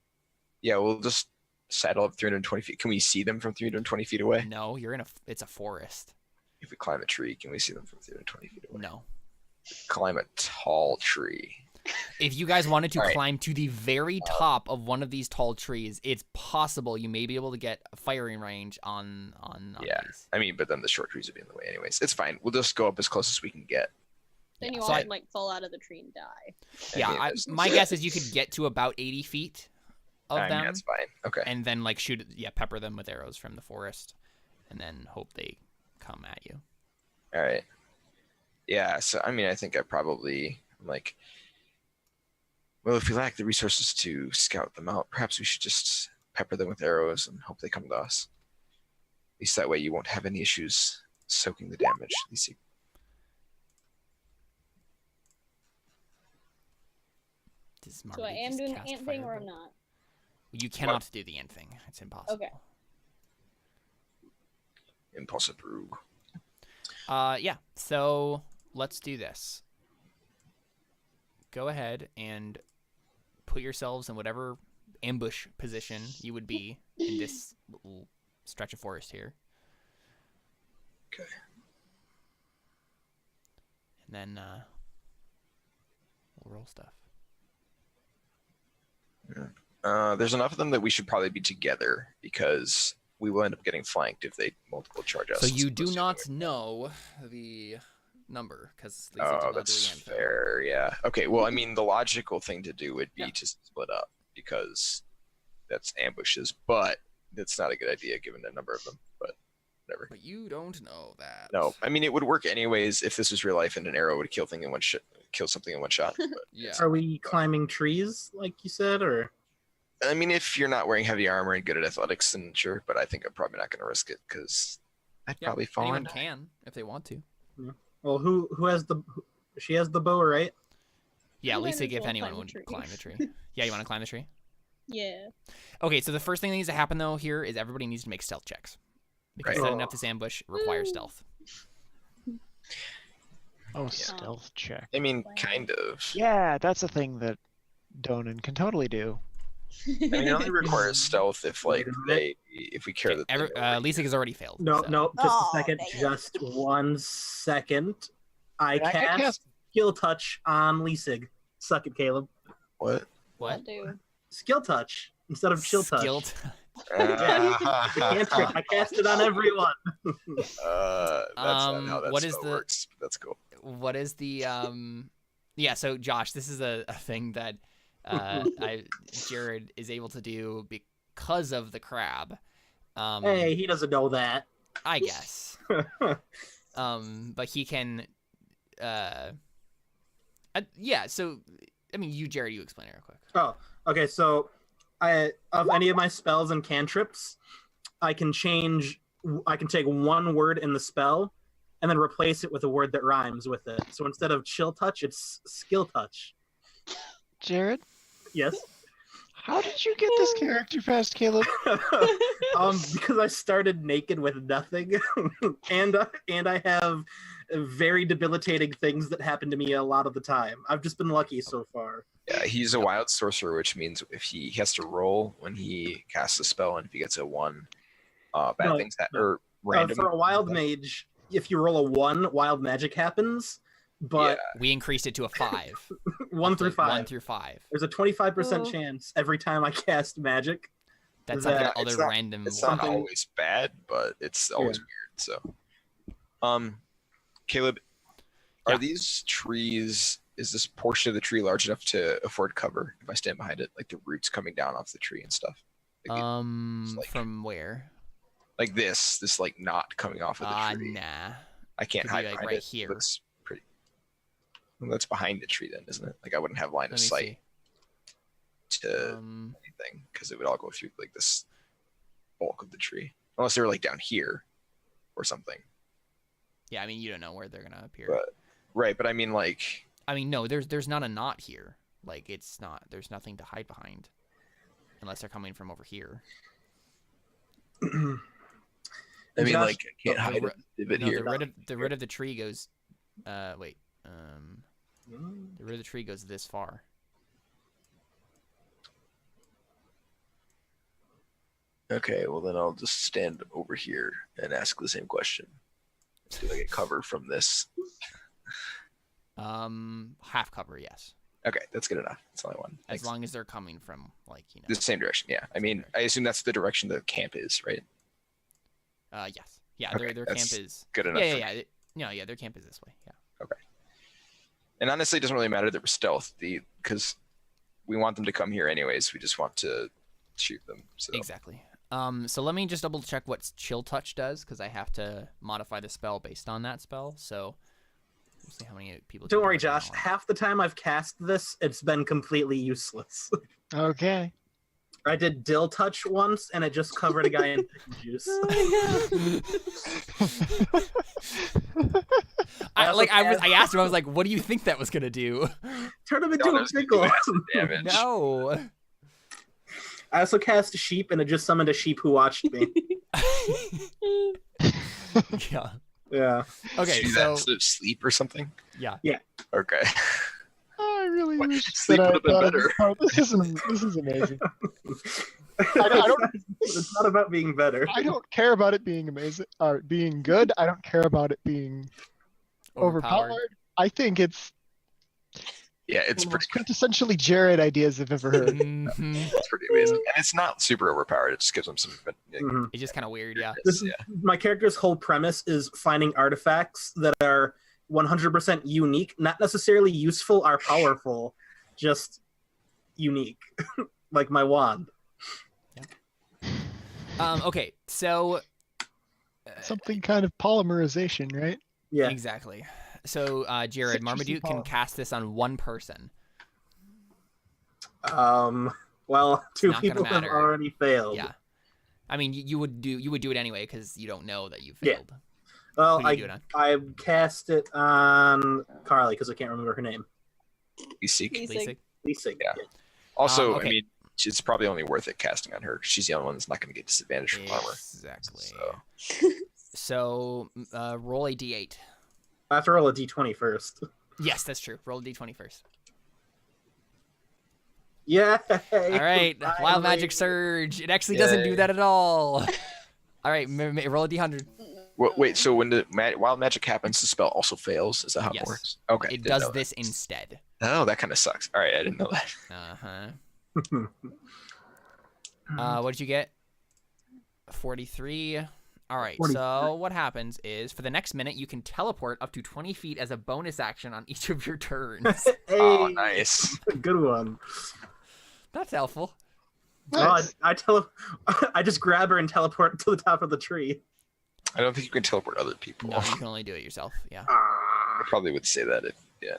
yeah, we'll just saddle up 320 feet. Can we see them from 320 feet away? No, it's a forest. If we climb a tree, can we see them from 320 feet away? No. Climb a tall tree. If you guys wanted to All right. climb to the very top of one of these tall trees, it's possible you may be able to get a firing range on Yeah. these. I mean, but then the short trees would be in the way anyways. It's fine. We'll just go up as close as we can get. Then Yeah, you so all I- like fall out of the tree and die. Yeah, mean, it's- my guess is you could get to about 80 feet of I mean, them, that's fine. Okay. and then like pepper them with arrows from the forest, and then hope they come at you. All right. Yeah. So I mean, I think I probably like. Well, if we lack the resources to scout them out, perhaps we should just pepper them with arrows and hope they come to us. At least that way you won't have any issues soaking the damage. At least you... Does So I Marmaduke am just doing the cast ant thing or I'm Firebolt? not? You cannot do the ant thing. It's impossible. Okay. Impossible. Yeah. So let's do this. Go ahead and put yourselves in whatever ambush position you would be in this little stretch of forest here. Okay. And then we'll roll stuff. There's enough of them that we should probably be together because we will end up getting flanked if they multiple charge us. So as you do opposed to not doing- know the number because Oh, that's fair. Yeah. Okay. Well, I mean, the logical thing to do would be Yeah. to split up because that's ambushes, but it's not a good idea given the number of them. But whatever. But you don't know that. No, I mean it would work anyways if this was real life and an arrow would kill something in one shot. But, Yeah. Are we climbing trees, like you said, or? I mean, if you're not wearing heavy armor and good at athletics, then sure. But I think I'm probably not going to risk it because I'd Yeah, probably fall. anyone and- can if they want to. Well, who has the? She has the bow, right? Yeah, I might Lisa, as if well anyone climb the would tree. climb the tree. Yeah, you want to climb the tree? Yeah. Okay, so the first thing that needs to happen though here is everybody needs to make stealth checks because Right. setting up this ambush requires stealth. Oh, stealth check. I mean, Wow. kind of. Yeah, that's a thing that Donan can totally do. I mean, it only requires stealth if Wait a minute. if we care Okay, that. they know we're Lisa has already failed. No, so. no, just Oh, a second. dang it. Just 1 second. I I cast cast- skill touch on Leesig. Suck it, Caleb. What? What? Do. Skill touch instead of chill touch. Skill The cantrip. I cast it on everyone. That's not how that what is spell the- works. But that's cool. What is the Yeah, so Josh, this is a thing that Jared is able to do because of the crab. Hey, he doesn't know that. I guess. But he can yeah, so I mean Jared, you explain it real quick. Oh, okay. So, of any of my spells and cantrips, I can take one word in the spell, and then replace it with a word that rhymes with it. So instead of chill touch, it's skill touch. Jared, Yes. how did you get this character past Caleb? Because I started naked with nothing, and I have very debilitating things that happen to me a lot of the time. I've just been lucky so far. Yeah, he's a wild sorcerer, which means if he has to roll when he casts a spell, and if he gets a 1, bad No, things or random. For a wild mage, if you roll a 1, wild magic happens. But We increased it to a 5. 1 through 5. 1 through 5. There's a 25% Oh. chance every time I cast magic. That's that- like it's other not- random It's not something- always bad, but it's always weird. So, Caleb, Yeah. are these trees? Is this portion of the tree large enough to afford cover if I stand behind it, like the roots coming down off the tree and stuff? Like, like- From where? like this like knot coming off of the tree. Nah. I can't Could be, hide like, behind right it. here. Looks pretty. Well, that's behind the tree, then, isn't it? Like I wouldn't have line Let of me sight see. to anything because it would all go through like this bulk of the tree, unless they were like down here or something. Yeah, I mean you don't know where they're gonna appear. But right, but I mean like I mean no, there's not a knot here. Like it's not. There's nothing to hide behind. unless they're coming from over here. I mean, Josh- like, I can't hide it No, here. the root of the tree goes. Wait. The root of the tree goes this far. Okay, well then I'll just stand over here and ask the same question. Do I get cover from this? Half cover, yes. Okay, that's good enough. That's all I want. As Thanks. long as they're coming from, like, The same direction, yeah. I mean, I assume that's the direction the camp is, right? Yes. Yeah, Okay, their camp that's is. good enough. Yeah. Their camp is this way. Yeah. Okay. And honestly, it doesn't really matter that we're stealth, because we want them to come here anyways. We just want to shoot them. So. Exactly. So let me just double check what Chill Touch does, because I have to modify the spell based on that spell. So let's see how many people. Don't worry, Josh. Half the time I've cast this, it's been completely useless. Okay. I did Dill Touch once, and it just covered a guy in pickle juice. I asked him. I was like, "What do you think that was gonna do?" Turn him into a pickle. Damage. No. I also cast a sheep, and it just summoned a sheep who watched me. Yeah. Yeah. Okay. Do So that to sleep or something? yeah. Okay. I really What? wish Sleep that I would have been thought of better. this part. This is amazing. I don't- It's not about being better. I don't care about it being amazing or being good. I don't care about it being overpowered. I think it's Yeah, it's one of the pretty most quintessentially Jared ideas I've ever heard. Mhm. It's pretty amazing, and it's not super overpowered. It just gives them some. Mhm. It's just kind of weird. Yeah. This is, Yeah. My character's whole premise is finding artifacts that are 100% unique, not necessarily useful or powerful, just unique, like my wand. Okay. So. Something kind of polymerization, right? Yeah. Exactly. So, Jared, Citrusy Marmaduke can power. cast this on one person. Well, two not gonna people have matter. already failed. Yeah. I mean, you would do it anyway because you don't know that you Yeah. failed. Well, Who do you do it on? I cast it on Carly because I can't remember her name. You seek. Leasing. Lisa. Yeah. Also, okay. I mean, it's probably only worth it casting on her. She's the only one that's not going to get disadvantage from armor. Exactly. So. So, roll a d8. I have to roll a d20 first. Yes, that's true. Roll a d20 first. Yeah. All right. Wild Magic Surge. It actually doesn't do that at all. All right. Roll a d100. Wait, so when the wild magic happens, the spell also fails? Is that how Yes. it works? Okay. It didn't does know this instead. that. Oh, that kind of sucks. All right, I didn't know that. What did you get? 43. All right. 43. So what happens is for the next minute, you can teleport up to 20 feet as a bonus action on each of your turns. Hey, Oh, nice. good one. That's helpful. Nice. Oh, I just grab her and teleport to the top of the tree. I don't think you can teleport other people. No, you can only do it yourself. Yeah. I probably would say that. Yeah.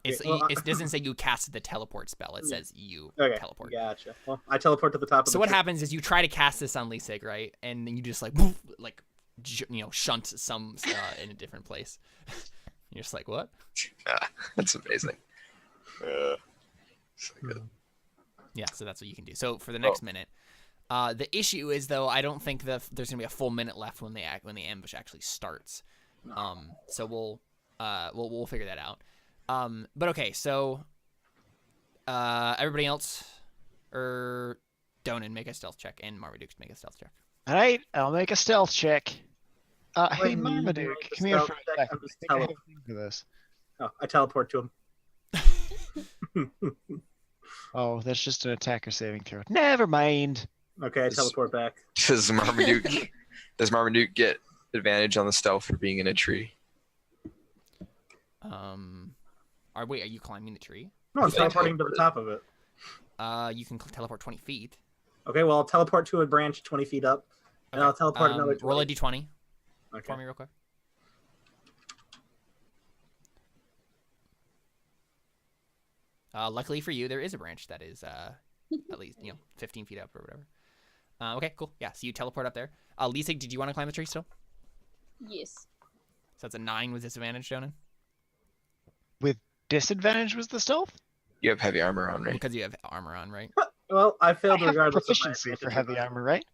It doesn't say you cast the teleport spell. It says you Okay. teleport. Gotcha. Well, I teleport to the top of the So what tree. happens is you try to cast this on Lisig, right? And then you just shunt some in a different place. You're just like, what? That's amazing. So good. Yeah, so that's what you can do. So for the next minute, the issue is though I don't think there's gonna be a full minute left when the ambush actually starts. So we'll figure that out. But okay, so everybody else, Donan, make a stealth check, and Marmaduke make a stealth check. All right, I'll make a stealth check. Hey, Wait, Marmaduke, make a come here for stealth a check, second. I'm just I think I have a thing for this. Oh, I teleport to him. Oh, that's just an attacker saving throw. Never mind. Okay, I teleport back. Does Marmaduke get advantage on the stealth for being in a tree? Are you climbing the tree? No, I'm Yeah, teleporting to the teleport top of it. You can teleport 20 feet. Okay, well, I'll teleport to a branch 20 feet up, and Okay. I'll teleport another 20. Roll a d20 Okay. for me real quick. Luckily for you, there is a branch that is at least 15 feet up or whatever. Okay, cool. Yeah, so you teleport up there. Lisa, did you want to climb the tree still? Yes. So that's a 9 with disadvantage, Donan? With disadvantage was the stealth? You have heavy armor on, right? Because you have armor on, right? Well, I I failed have regardless of my proficiency for advantage. heavy armor, right?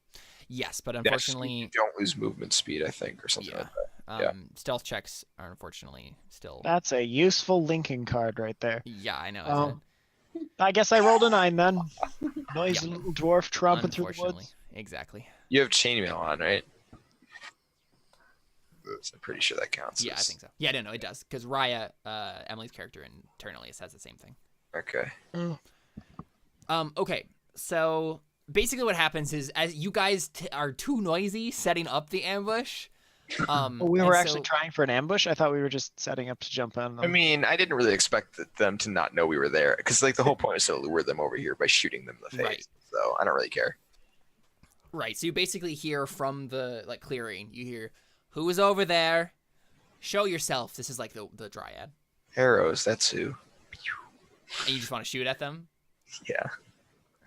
Yes, but You unfortunately, don't lose movement speed, I think, or something yeah. like that. Yeah. Stealth checks are unfortunately still. That's a useful linking card right there. Yeah, I know. Oh. Isn't I guess I rolled a 9 then. Noisy Yeah. little dwarf it? tromping through the Unfortunately, woods. exactly. You have chainmail on, right? I'm pretty sure that counts. Yeah, I think so. Yeah, no, it does because Raya, Emily's character internally says the same thing. Okay. Okay, so basically what happens is as you guys are too noisy setting up the ambush. We were and actually so- trying for an ambush. I thought we were just setting up to jump on them. I mean, I didn't really expect them to not know we were there, because like the whole point is to lure them over here by shooting them in the face. Right. So I don't really care. Right, so you basically hear from the clearing. You hear, "Who is over there? Show yourself." This is like the dryad, Arrows, that's who. and you just want to shoot at them. Yeah.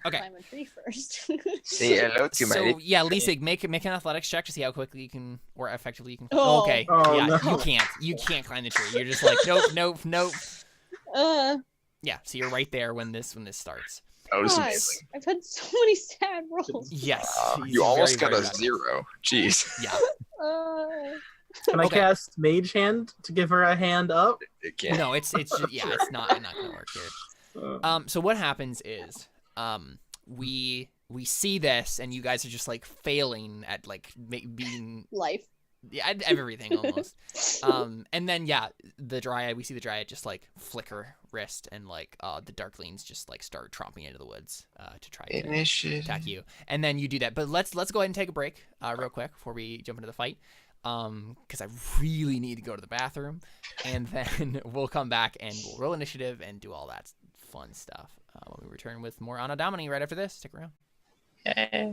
Okay. Climb a tree first. Say hello to my So little- yeah, Lisa, make an athletics check to see how quickly you can or effectively you can. Oh. Okay, Oh, yeah, no. you can't climb the tree. You're just like nope. uh, Yeah, so you're right there when this starts. That was gosh, amazing. I've had so many sad rolls. Yes, You almost very, got very a bad. 0. Jeez. Yeah, Can I Okay. cast Mage Hand to give her a hand up? It can't. no, it's just, yeah, it's not gonna work here. So what happens is, we see this, and you guys are just like failing at like being Life. yeah at everything almost. And then yeah, we see the dryad just like flicker wrist, and like the darklings just like start tromping into the woods to try to Initiative. attack you. And then you do that. But let's go ahead and take a break real quick before we jump into the fight. Because I really need to go to the bathroom, and then we'll come back and we'll roll initiative and do all that fun stuff when we return with more Anno Domini right after this. Stick around. Yeah.